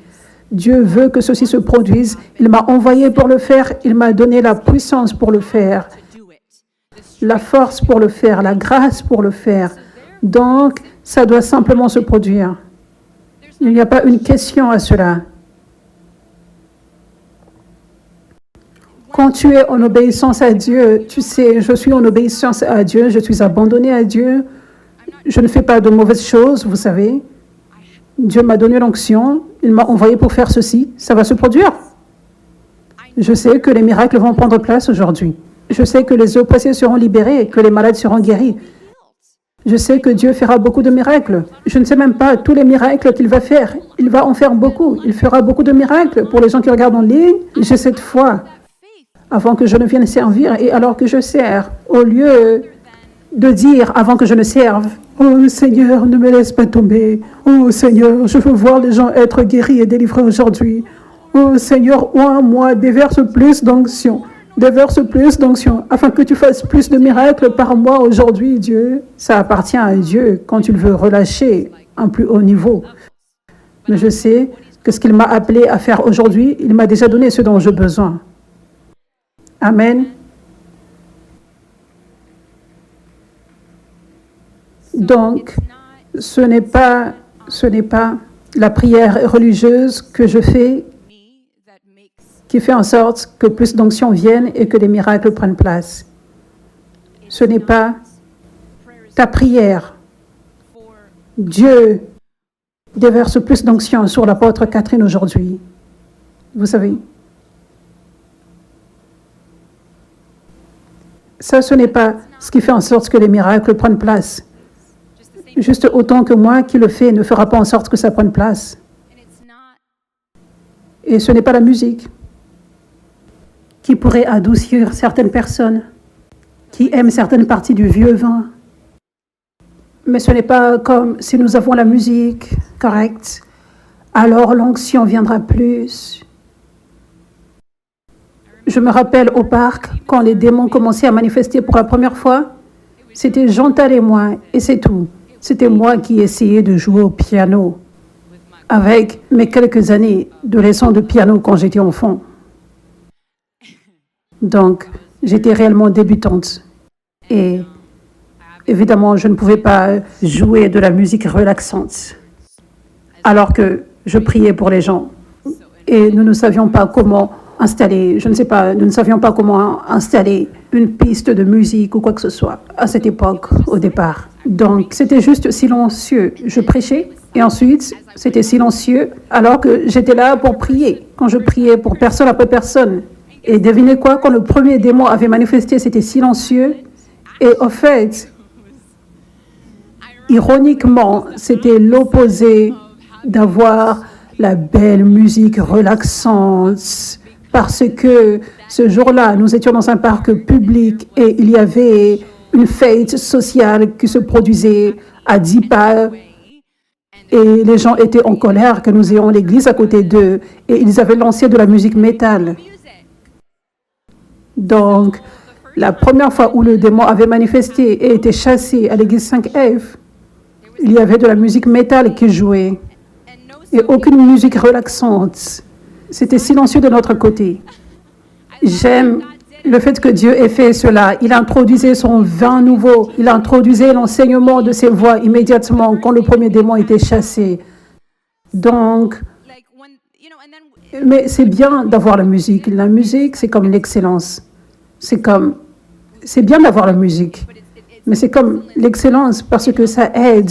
Dieu veut que ceci se produise. Il m'a envoyé pour le faire. Il m'a donné la puissance pour le faire. la force pour le faire, la grâce pour le faire. Donc, ça doit simplement se produire. Il n'y a pas une question à cela. Quand tu es en obéissance à Dieu, tu sais, je suis en obéissance à Dieu, je suis abandonné à Dieu, je ne fais pas de mauvaises choses, vous savez. Dieu m'a donné l'onction, il m'a envoyé pour faire ceci, ça va se produire. Je sais que les miracles vont prendre place aujourd'hui. Je sais que les oppressés seront libérés, que les malades seront guéris. Je sais que Dieu fera beaucoup de miracles. Je ne sais même pas tous les miracles qu'il va faire. Il va en faire beaucoup. Il fera beaucoup de miracles pour les gens qui regardent en ligne. J'ai cette foi avant que je ne vienne servir et alors que je sers, au lieu de dire avant que je ne serve, « Oh Seigneur, ne me laisse pas tomber. Oh Seigneur, je veux voir les gens être guéris et délivrés aujourd'hui. Oh Seigneur, moi, déverse plus d'onction. Déverse plus d'onction, afin que tu fasses plus de miracles par moi aujourd'hui, Dieu. » Ça appartient à Dieu quand il veut relâcher un plus haut niveau. Mais je sais que ce qu'il m'a appelé à faire aujourd'hui, il m'a déjà donné ce dont j'ai besoin. Amen. Donc, ce n'est pas la prière religieuse que je fais qui fait en sorte que plus d'onction viennent et que des miracles prennent place. Ce n'est pas ta prière. Dieu déverse plus d'onction sur l'apôtre Catherine aujourd'hui. Vous savez. Ça, ce n'est pas ce qui fait en sorte que les miracles prennent place. Juste autant que moi qui le fais ne fera pas en sorte que ça prenne place. Et ce n'est pas la musique qui pourrait adoucir certaines personnes qui aiment certaines parties du vieux vin. Mais ce n'est pas comme si nous avons la musique correcte, alors l'onction viendra plus. Je me rappelle au parc, quand les démons commençaient à manifester pour la première fois, c'était Chantal et moi, et c'est tout. C'était moi qui essayais de jouer au piano, avec mes quelques années de leçons de piano quand j'étais enfant. Donc, j'étais réellement débutante. Et évidemment, je ne pouvais pas jouer de la musique relaxante, alors que je priais pour les gens. Et nous ne savions pas comment installer, nous ne savions pas comment installer une piste de musique ou quoi que ce soit à cette époque, au départ. Donc, c'était juste silencieux. Je prêchais et ensuite, c'était silencieux alors que j'étais là pour prier. Quand je priais pour personne après personne. Et devinez quoi, quand le premier démon avait manifesté, c'était silencieux. Et au fait, ironiquement, c'était l'opposé d'avoir la belle musique relaxante. Parce que ce jour-là, nous étions dans un parc public et il y avait une fête sociale qui se produisait à 10 pas. Et les gens étaient en colère que nous ayons l'église à côté d'eux. Et ils avaient lancé de la musique métal. Donc, la première fois où le démon avait manifesté et été chassé à l'église 5F, il y avait de la musique métal qui jouait. Et aucune musique relaxante. C'était silencieux de notre côté. J'aime le fait que Dieu ait fait cela. Il introduisait son vin nouveau. Il introduisait l'enseignement de ses voix immédiatement quand le premier démon était chassé. Donc, mais c'est bien d'avoir la musique. La musique, c'est comme l'excellence. C'est bien d'avoir la musique. Mais c'est comme l'excellence parce que ça aide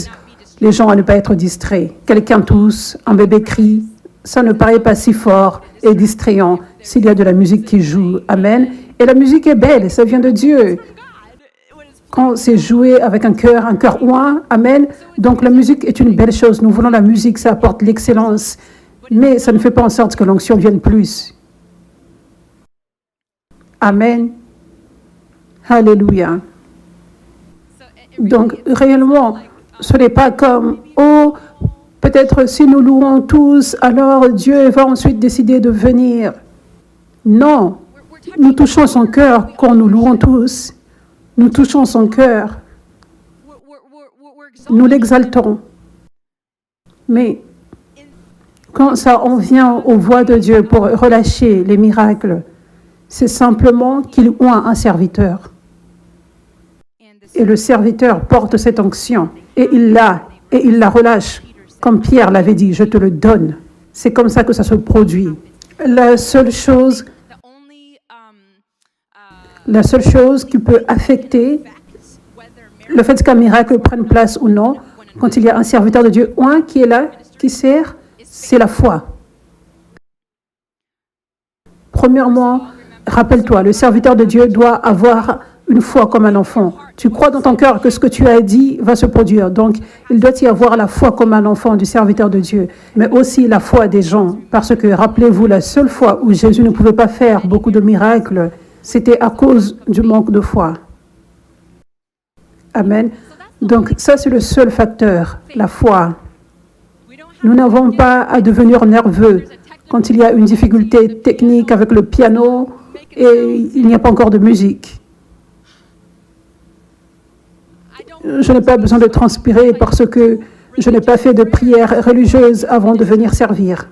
les gens à ne pas être distraits. Quelqu'un tousse, un bébé crie. Ça ne paraît pas si fort et distrayant s'il y a de la musique qui joue. Amen. Et la musique est belle, ça vient de Dieu. Quand c'est joué avec un cœur oint, amen. Donc la musique est une belle chose. Nous voulons la musique, ça apporte l'excellence. Mais ça ne fait pas en sorte que l'onction vienne plus. Amen. Alléluia. Donc réellement, ce n'est pas comme, oh, peut-être si nous louons tous, alors Dieu va ensuite décider de venir. Non, nous touchons son cœur quand nous louons tous. Nous touchons son cœur. Nous l'exaltons. Mais quand ça en vient aux voix de Dieu pour relâcher les miracles, c'est simplement qu'il oint un serviteur. Et le serviteur porte cette onction et il la relâche. Comme Pierre l'avait dit, je te le donne. C'est comme ça que ça se produit. La seule chose qui peut affecter le fait qu'un miracle prenne place ou non, quand il y a un serviteur de Dieu ou un qui est là, qui sert, c'est la foi. Premièrement, rappelle-toi, le serviteur de Dieu doit avoir une foi comme un enfant. Tu crois dans ton cœur que ce que tu as dit va se produire. Donc, il doit y avoir la foi comme un enfant du serviteur de Dieu, mais aussi la foi des gens. Parce que, rappelez-vous, la seule fois où Jésus ne pouvait pas faire beaucoup de miracles, c'était à cause du manque de foi. Amen. Donc, ça, c'est le seul facteur, la foi. Nous n'avons pas à devenir nerveux quand il y a une difficulté technique avec le piano et il n'y a pas encore de musique. Je n'ai pas besoin de transpirer parce que je n'ai pas fait de prière religieuse avant de venir servir.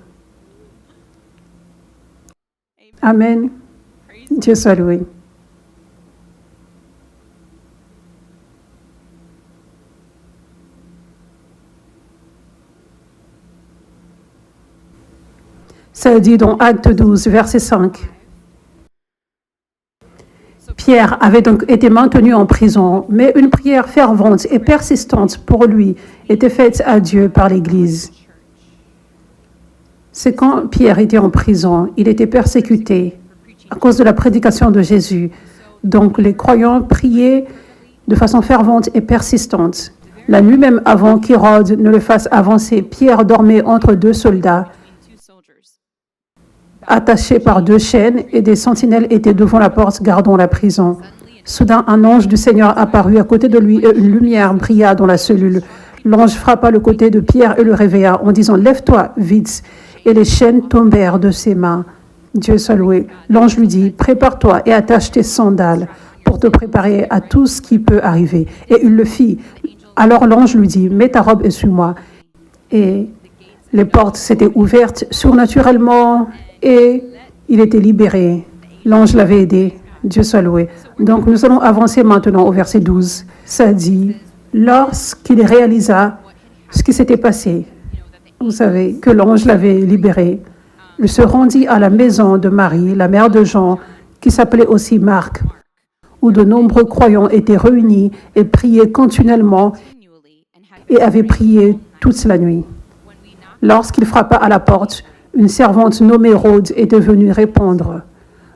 Amen. Dieu soit loué. Ça dit dans Acte 12, verset 5. Pierre avait donc été maintenu en prison, mais une prière fervente et persistante pour lui était faite à Dieu par l'Église. C'est quand Pierre était en prison, il était persécuté à cause de la prédication de Jésus. Donc les croyants priaient de façon fervente et persistante. La nuit même avant qu'Hérode ne le fasse avancer, Pierre dormait entre deux soldats, attaché par deux chaînes, et des sentinelles étaient devant la porte gardant la prison. Soudain, un ange du Seigneur apparut à côté de lui et une lumière brilla dans la cellule. L'ange frappa le côté de Pierre et le réveilla en disant « Lève-toi vite !» Et les chaînes tombèrent de ses mains. Dieu soit loué. L'ange lui dit « Prépare-toi et attache tes sandales pour te préparer à tout ce qui peut arriver. » Et il le fit. Alors l'ange lui dit « Mets ta robe et suis-moi. » Et les portes s'étaient ouvertes surnaturellement et il était libéré. L'ange l'avait aidé. Dieu soit loué. Donc nous allons avancer maintenant au verset 12. Ça dit, lorsqu'il réalisa ce qui s'était passé, vous savez, que l'ange l'avait libéré, il se rendit à la maison de Marie, la mère de Jean, qui s'appelait aussi Marc, où de nombreux croyants étaient réunis et priaient continuellement et avaient prié toute la nuit. Lorsqu'il frappa à la porte, une servante nommée Rhode était venue répondre.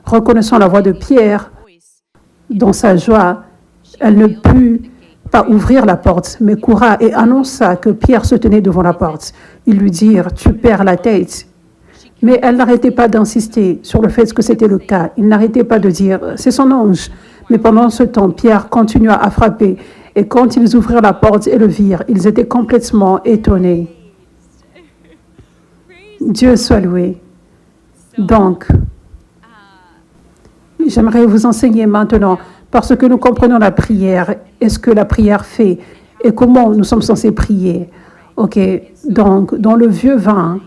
Reconnaissant la voix de Pierre, dans sa joie, elle ne put pas ouvrir la porte, mais courut et annonça que Pierre se tenait devant la porte. Ils lui dirent « Tu perds la tête ». Mais elle n'arrêtait pas d'insister sur le fait que c'était le cas. Il n'arrêtait pas de dire « C'est son ange ». Mais pendant ce temps, Pierre continua à frapper. Et quand ils ouvrirent la porte et le virent, ils étaient complètement étonnés. Dieu soit loué. Donc, j'aimerais vous enseigner maintenant, parce que nous comprenons la prière, et ce que la prière fait, et comment nous sommes censés prier. OK, donc, dans le vieux vin,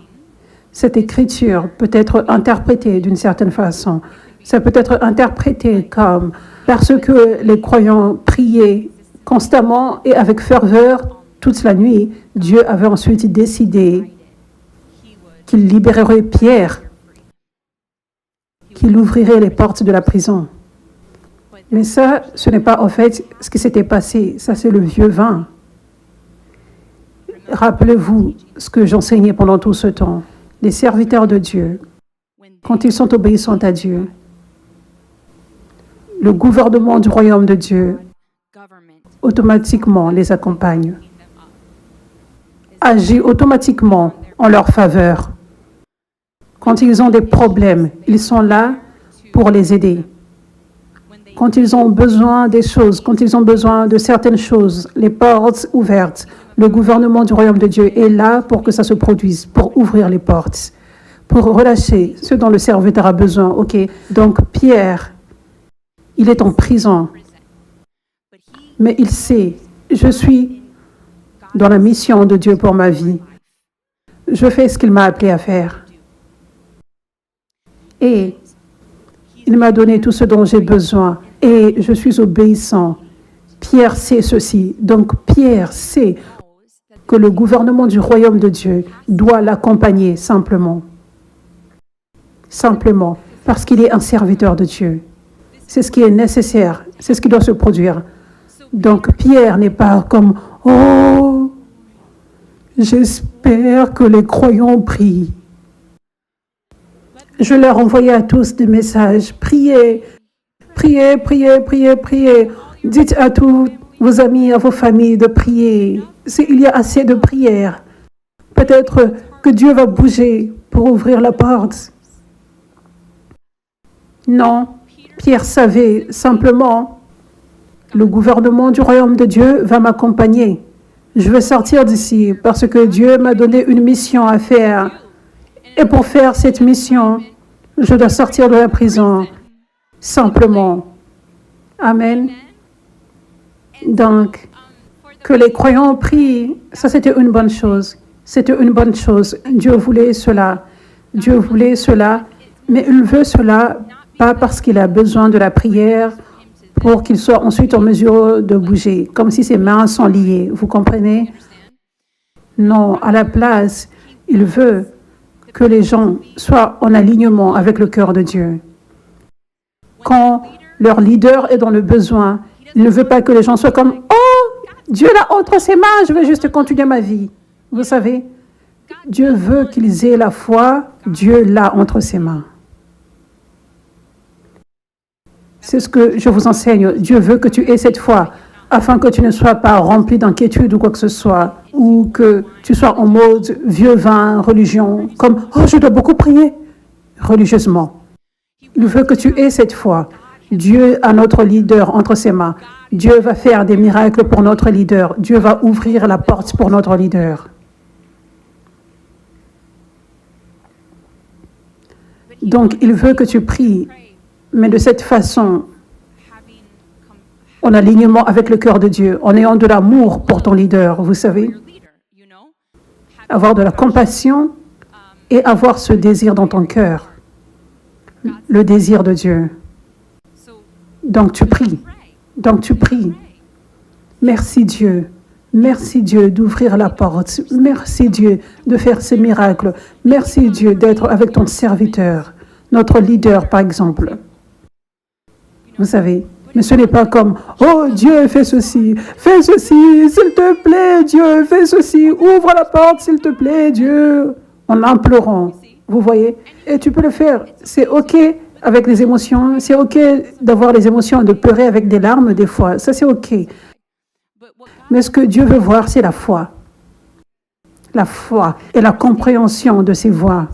cette écriture peut être interprétée d'une certaine façon. Ça peut être interprété comme, parce que les croyants priaient constamment et avec ferveur toute la nuit, Dieu avait ensuite décidé qu'il libérerait Pierre, qu'il ouvrirait les portes de la prison. Mais ça, ce n'est pas en fait ce qui s'était passé. Ça, c'est le vieux vin. Rappelez-vous ce que j'enseignais pendant tout ce temps. Les serviteurs de Dieu, quand ils sont obéissants à Dieu, le gouvernement du royaume de Dieu automatiquement les accompagne, agit automatiquement en leur faveur. Quand ils ont des problèmes, ils sont là pour les aider. Quand ils ont besoin des choses, quand ils ont besoin de certaines choses, les portes ouvertes, le gouvernement du royaume de Dieu est là pour que ça se produise, pour ouvrir les portes, pour relâcher ce dont le serviteur a besoin. OK. Donc Pierre, il est en prison, mais il sait, je suis dans la mission de Dieu pour ma vie. Je fais ce qu'il m'a appelé à faire. Et il m'a donné tout ce dont j'ai besoin. Et je suis obéissant. Pierre sait ceci. Donc Pierre sait que le gouvernement du royaume de Dieu doit l'accompagner simplement. Simplement, parce qu'il est un serviteur de Dieu. C'est ce qui est nécessaire, c'est ce qui doit se produire. Donc Pierre n'est pas comme « Oh, j'espère que les croyants prient. » Je leur envoyais à tous des messages « Priez, priez, priez, priez, priez. » Dites à tous vos amis, à vos familles de prier. Il y a assez de prières. Peut-être que Dieu va bouger pour ouvrir la porte. Non, Pierre savait simplement, le gouvernement du royaume de Dieu va m'accompagner. Je vais sortir d'ici parce que Dieu m'a donné une mission à faire. Et pour faire cette mission, je dois sortir de la prison. Simplement. Amen. Donc, que les croyants prient, ça c'était une bonne chose. C'était une bonne chose. Dieu voulait cela. Dieu voulait cela, mais il veut cela pas parce qu'il a besoin de la prière pour qu'il soit ensuite en mesure de bouger, comme si ses mains sont liées. Vous comprenez? Non, à la place, il veut que les gens soient en alignement avec le cœur de Dieu. Quand leur leader est dans le besoin, il ne veut pas que les gens soient comme « Oh, Dieu l'a entre ses mains, je vais juste continuer ma vie. » Vous savez, Dieu veut qu'ils aient la foi, Dieu l'a entre ses mains. C'est ce que je vous enseigne. Dieu veut que tu aies cette foi, afin que tu ne sois pas rempli d'inquiétude ou quoi que ce soit, ou que tu sois en mode vieux vin, religion, comme « Oh, je dois beaucoup prier » religieusement. Il veut que tu aies cette foi. Dieu a notre leader entre ses mains. Dieu va faire des miracles pour notre leader. Dieu va ouvrir la porte pour notre leader. Donc, il veut que tu pries, mais de cette façon, en alignement avec le cœur de Dieu, en ayant de l'amour pour ton leader, vous savez, avoir de la compassion et avoir ce désir dans ton cœur, le désir de Dieu. Donc tu pries, donc tu pries. Merci Dieu d'ouvrir la porte. Merci Dieu de faire ces miracles. Merci Dieu d'être avec ton serviteur, notre leader par exemple. Vous savez, mais ce n'est pas comme « Oh Dieu, fais ceci, s'il te plaît Dieu, fais ceci, ouvre la porte s'il te plaît Dieu » en implorant, vous voyez. Et tu peux le faire, c'est OK avec les émotions, c'est OK d'avoir les émotions, de pleurer avec des larmes des fois, ça c'est OK. Mais ce que Dieu veut voir, c'est la foi et la compréhension de ses voix.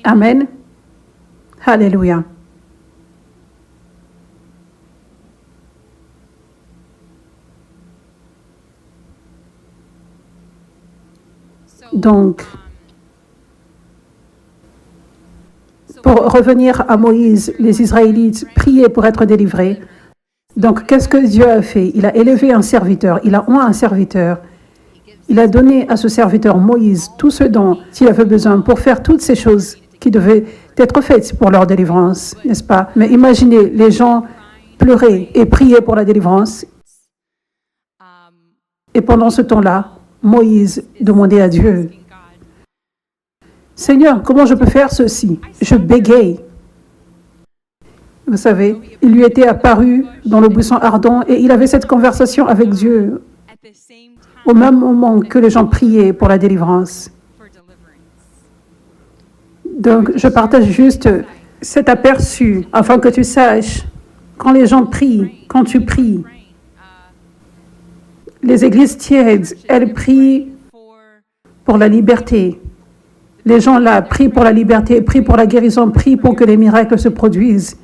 Amen. Alléluia. Donc, pour revenir à Moïse, les Israélites priaient pour être délivrés. Donc, qu'est-ce que Dieu a fait? Il a élevé un serviteur, il a oint un serviteur. Il a donné à ce serviteur Moïse tout ce dont il avait besoin pour faire toutes ces choses qui devaient être faites pour leur délivrance, n'est-ce pas? Mais imaginez, les gens pleuraient et priaient pour la délivrance. Et pendant ce temps-là, Moïse demandait à Dieu, « Seigneur, comment je peux faire ceci? Je bégaye. » Vous savez, il lui était apparu dans le buisson ardent et il avait cette conversation avec Dieu au même moment que les gens priaient pour la délivrance. Donc, je partage juste cet aperçu afin que tu saches, quand les gens prient, quand tu pries, les églises tièdes, elles prient pour la liberté. Les gens là prient pour la liberté, prient pour la guérison, prient pour que les miracles se produisent.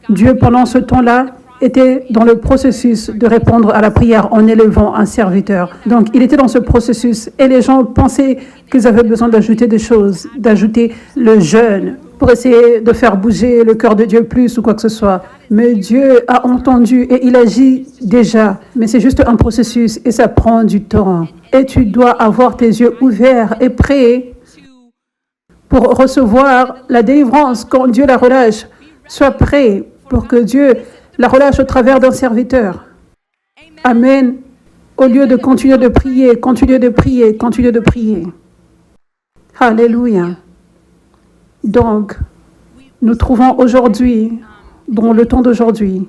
Dieu, pendant ce temps-là, était dans le processus de répondre à la prière en élevant un serviteur. Donc, il était dans ce processus et les gens pensaient qu'ils avaient besoin d'ajouter des choses, d'ajouter le jeûne pour essayer de faire bouger le cœur de Dieu plus ou quoi que ce soit. Mais Dieu a entendu et il agit déjà. Mais c'est juste un processus et ça prend du temps. Et tu dois avoir tes yeux ouverts et prêts pour recevoir la délivrance quand Dieu la relâche. Sois prêt pour que Dieu la relâche au travers d'un serviteur. Amen. Au lieu de continuer de prier, continuer de prier, continuer de prier. Alléluia. Donc, nous trouvons aujourd'hui, dans le temps d'aujourd'hui,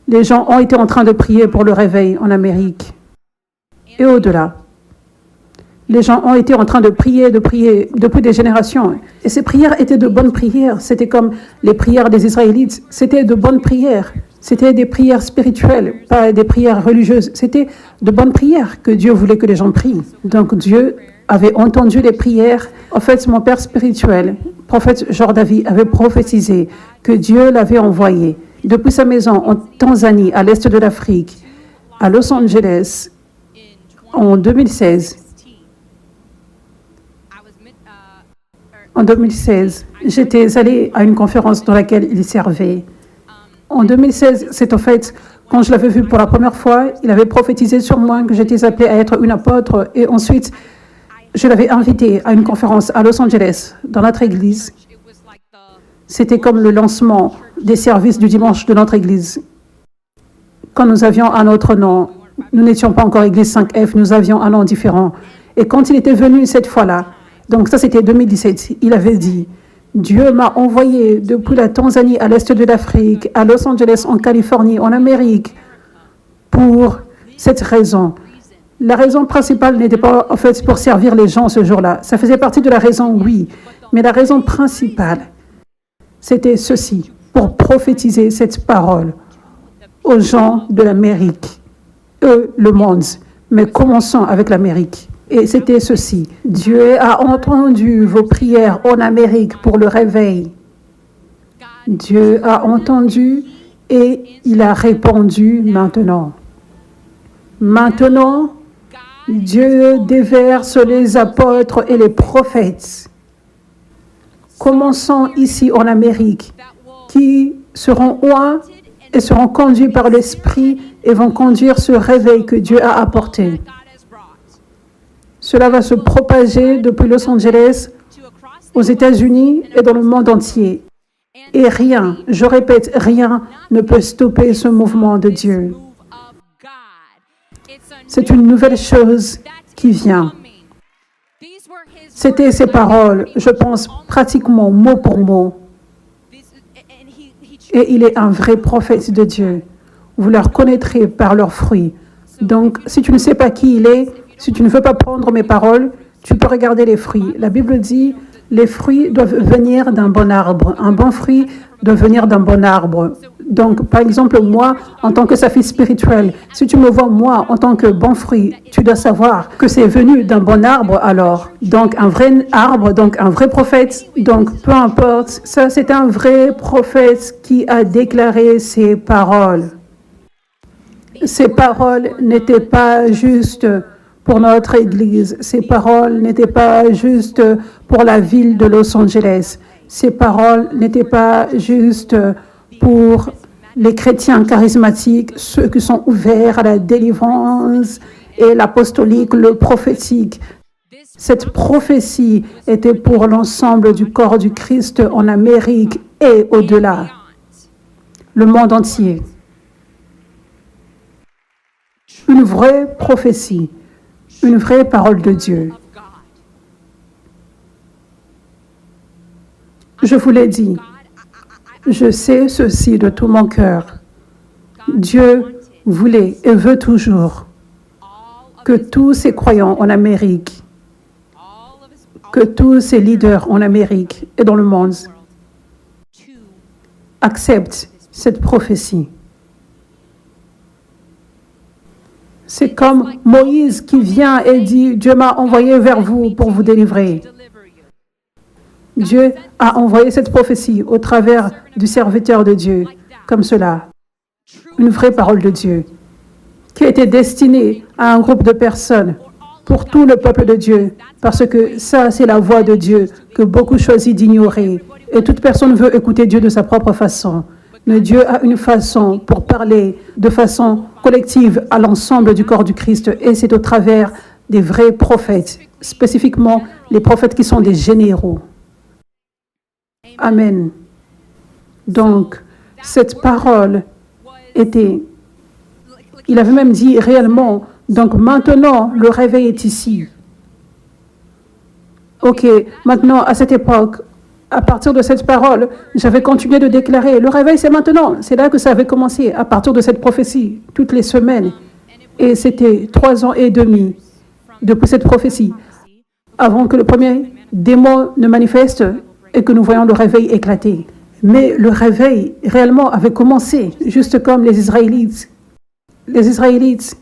les gens ont été en train de prier pour le réveil en Amérique et au-delà. Les gens ont été en train de prier depuis des générations. Et ces prières étaient de bonnes prières. C'était comme les prières des Israélites. C'était de bonnes prières. C'était des prières spirituelles, pas des prières religieuses. C'était de bonnes prières que Dieu voulait que les gens prient. Donc Dieu avait entendu les prières. En fait, mon père spirituel, prophète Jordavi, avait prophétisé que Dieu l'avait envoyé depuis sa maison en Tanzanie, à l'est de l'Afrique, à Los Angeles, en 2016. En 2016, j'étais allée à une conférence dans laquelle il servait. En 2016, c'est en fait, quand je l'avais vu pour la première fois, il avait prophétisé sur moi que j'étais appelée à être une apôtre. Et ensuite, je l'avais invité à une conférence à Los Angeles, dans notre église. C'était comme le lancement des services du dimanche de notre église. Quand nous avions un autre nom, nous n'étions pas encore église 5F, nous avions un nom différent. Et quand il était venu cette fois-là, donc ça c'était 2017, il avait dit, Dieu m'a envoyé depuis la Tanzanie à l'est de l'Afrique, à Los Angeles, en Californie, en Amérique, pour cette raison. La raison principale n'était pas en fait pour servir les gens ce jour-là. Ça faisait partie de la raison, oui. Mais la raison principale, c'était ceci, pour prophétiser cette parole aux gens de l'Amérique, le monde. Mais commençons avec l'Amérique. Et c'était ceci. Dieu a entendu vos prières en Amérique pour le réveil. Dieu a entendu et il a répondu maintenant. Maintenant, Dieu déverse les apôtres et les prophètes. Commençons ici en Amérique, qui seront loin et seront conduits par l'Esprit et vont conduire ce réveil que Dieu a apporté. Cela va se propager depuis Los Angeles aux États-Unis et dans le monde entier. Et rien, je répète, rien ne peut stopper ce mouvement de Dieu. C'est une nouvelle chose qui vient. C'était ses paroles, je pense pratiquement mot pour mot. Et il est un vrai prophète de Dieu. Vous le reconnaîtrez par leurs fruits. Donc, si tu ne sais pas qui il est, si tu ne veux pas prendre mes paroles, tu peux regarder les fruits. La Bible dit, les fruits doivent venir d'un bon arbre. Un bon fruit doit venir d'un bon arbre. Donc, par exemple, moi, en tant que sa fille spirituelle, si tu me vois, moi, en tant que bon fruit, tu dois savoir que c'est venu d'un bon arbre alors. Donc, un vrai arbre, donc un vrai prophète. Donc, peu importe, ça, c'est un vrai prophète qui a déclaré ses paroles. Ces paroles n'étaient pas juste pour notre Église. Ces paroles n'étaient pas juste pour la ville de Los Angeles. Ces paroles n'étaient pas juste pour les chrétiens charismatiques, ceux qui sont ouverts à la délivrance et l'apostolique, le prophétique. Cette prophétie était pour l'ensemble du corps du Christ en Amérique et au-delà, le monde entier. Une vraie prophétie, une vraie parole de Dieu. Je vous l'ai dit, je sais ceci de tout mon cœur. Dieu voulait et veut toujours que tous ces croyants en Amérique, que tous ces leaders en Amérique et dans le monde acceptent cette prophétie. C'est comme Moïse qui vient et dit, Dieu m'a envoyé vers vous pour vous délivrer. Dieu a envoyé cette prophétie au travers du serviteur de Dieu, comme cela. Une vraie parole de Dieu, qui était destinée à un groupe de personnes, pour tout le peuple de Dieu, parce que ça, c'est la voix de Dieu que beaucoup choisissent d'ignorer. Et toute personne veut écouter Dieu de sa propre façon. Mais Dieu a une façon pour parler de façon collective à l'ensemble du corps du Christ, et c'est au travers des vrais prophètes, spécifiquement les prophètes qui sont des généraux. Amen. Donc, Cette parole était, il avait même dit réellement, donc maintenant le réveil est ici. Ok, maintenant à cette époque, à partir de cette parole, j'avais continué de déclarer, le réveil c'est maintenant. C'est là que ça avait commencé, à partir de cette prophétie, toutes les semaines. Et c'était 3 ans et demi depuis cette prophétie, avant que le premier démon ne manifeste et que nous voyons le réveil éclater. Mais le réveil réellement avait commencé, juste comme les Israélites. Les Israélites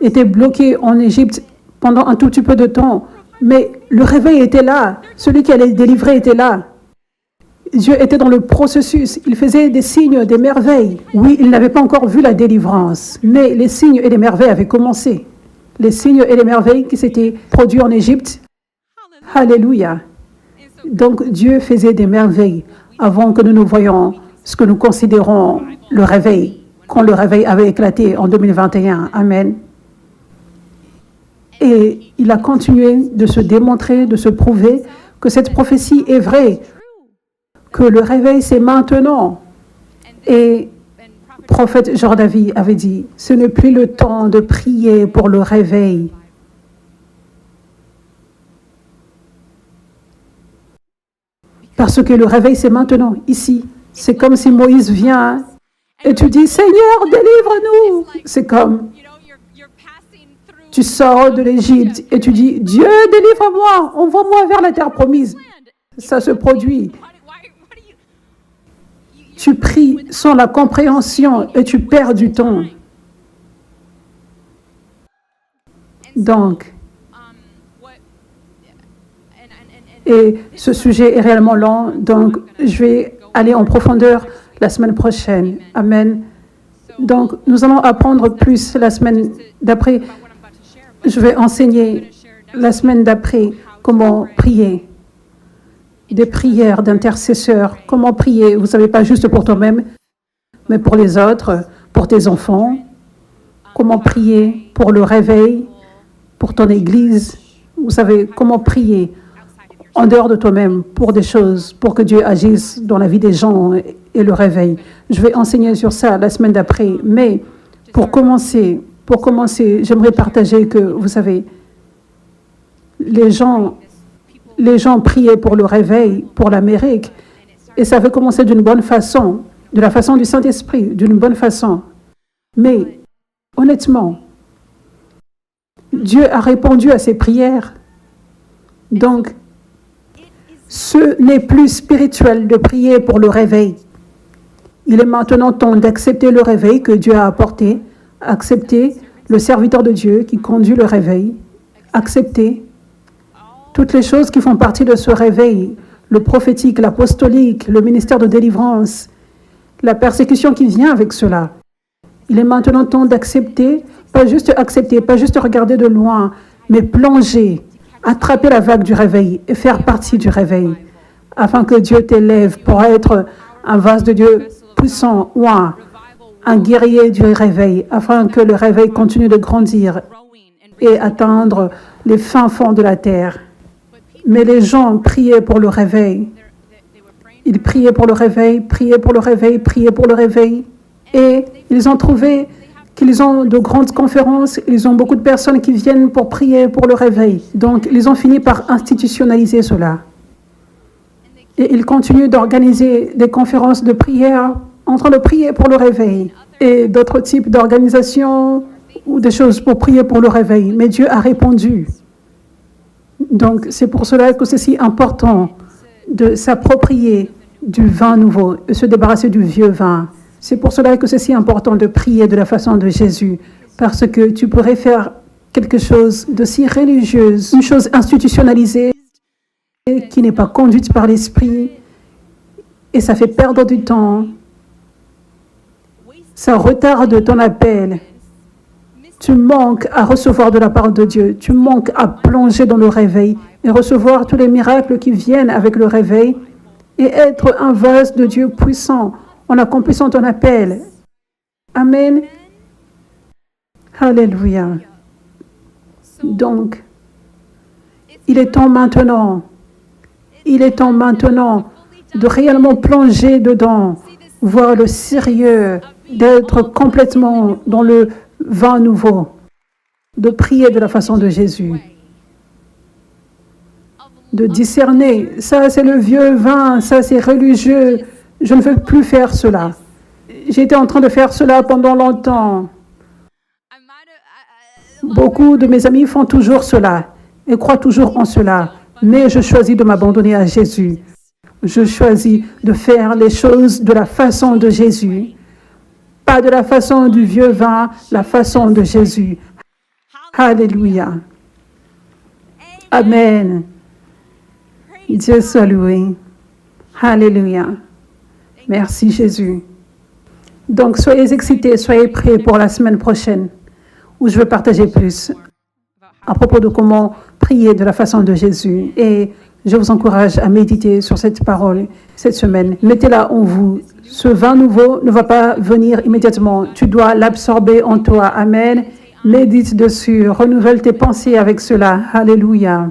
étaient bloqués en Égypte pendant un tout petit peu de temps, mais le réveil était là. Celui qui allait les délivrer était là. Dieu était dans le processus. Il faisait des signes, des merveilles. Oui, il n'avait pas encore vu la délivrance, mais les signes et les merveilles avaient commencé. Les signes et les merveilles qui s'étaient produits en Égypte. Alléluia. Donc Dieu faisait des merveilles avant que nous ne voyions ce que nous considérons le réveil, quand le réveil avait éclaté en 2021. Amen. Et il a continué de se démontrer, de se prouver que cette prophétie est vraie, que le réveil c'est maintenant. Et le prophète Jordavi avait dit, ce n'est plus le temps de prier pour le réveil. Parce que le réveil c'est maintenant, ici. C'est comme si Moïse vient et tu dis, Seigneur, délivre-nous. C'est comme, tu sors de l'Égypte et tu dis, Dieu, délivre-moi, envoie-moi vers la terre promise. Ça se produit. Tu pries sans la compréhension et tu perds du temps. Donc, et ce sujet est réellement long, donc je vais aller en profondeur la semaine prochaine. Amen. Donc, nous allons apprendre plus la semaine d'après. Je vais enseigner la semaine d'après comment prier. Des prières d'intercesseurs. Comment prier, vous savez, pas juste pour toi-même, mais pour les autres, pour tes enfants. Comment prier pour le réveil, pour ton église. Vous savez, comment prier en dehors de toi-même pour des choses, pour que Dieu agisse dans la vie des gens et le réveil. Je vais enseigner sur ça la semaine d'après, mais pour commencer, j'aimerais partager que, vous savez, les gens priaient pour le réveil, pour l'Amérique, et ça avait commencé d'une bonne façon, de la façon du Saint-Esprit, d'une bonne façon. Mais, honnêtement, Dieu a répondu à ces prières. Donc, ce n'est plus spirituel de prier pour le réveil. Il est maintenant temps d'accepter le réveil que Dieu a apporté, accepter le serviteur de Dieu qui conduit le réveil, accepter toutes les choses qui font partie de ce réveil, le prophétique, l'apostolique, le ministère de délivrance, la persécution qui vient avec cela. Il est maintenant temps d'accepter, pas juste regarder de loin, mais plonger, attraper la vague du réveil et faire partie du réveil, afin que Dieu t'élève pour être un vase de Dieu puissant ou un guerrier du réveil, afin que le réveil continue de grandir et atteindre les fins fonds de la terre. Mais les gens priaient pour le réveil. Ils priaient pour le réveil, priaient pour le réveil, priaient pour le réveil. Et ils ont trouvé qu'ils ont de grandes conférences, ils ont beaucoup de personnes qui viennent pour prier pour le réveil. Donc, ils ont fini par institutionnaliser cela. Et ils continuent d'organiser des conférences de prière en train de prier pour le réveil et d'autres types d'organisations ou des choses pour prier pour le réveil. Mais Dieu a répondu. Donc, c'est pour cela que c'est si important de s'approprier du vin nouveau et se débarrasser du vieux vin. C'est pour cela que c'est si important de prier de la façon de Jésus, parce que tu pourrais faire quelque chose de si religieux, une chose institutionnalisée qui n'est pas conduite par l'Esprit, et ça fait perdre du temps, ça retarde ton appel. Tu manques à recevoir de la part de Dieu, tu manques à plonger dans le réveil et recevoir tous les miracles qui viennent avec le réveil et être un vase de Dieu puissant en accomplissant ton appel. Amen. Alléluia. Donc, il est temps maintenant de réellement plonger dedans voir le sérieux d'être complètement dans le vin nouveau, de prier de la façon de Jésus, de discerner, ça c'est le vieux vin, ça c'est religieux, je ne veux plus faire cela. J'étais en train de faire cela pendant longtemps. Beaucoup de mes amis font toujours cela et croient toujours en cela, mais je choisis de m'abandonner à Jésus. Je choisis de faire les choses de la façon de Jésus, pas de la façon du vieux vin, la façon de Jésus. Alléluia. Amen. Dieu soit loué. Alléluia. Merci Jésus. Donc soyez excités, soyez prêts pour la semaine prochaine où je veux partager plus à propos de comment prier de la façon de Jésus. Et je vous encourage à méditer sur cette parole cette semaine. Mettez-la en vous. Ce vin nouveau ne va pas venir immédiatement. Tu dois l'absorber en toi. Amen. Médite dessus. Renouvelle tes pensées avec cela. Alléluia.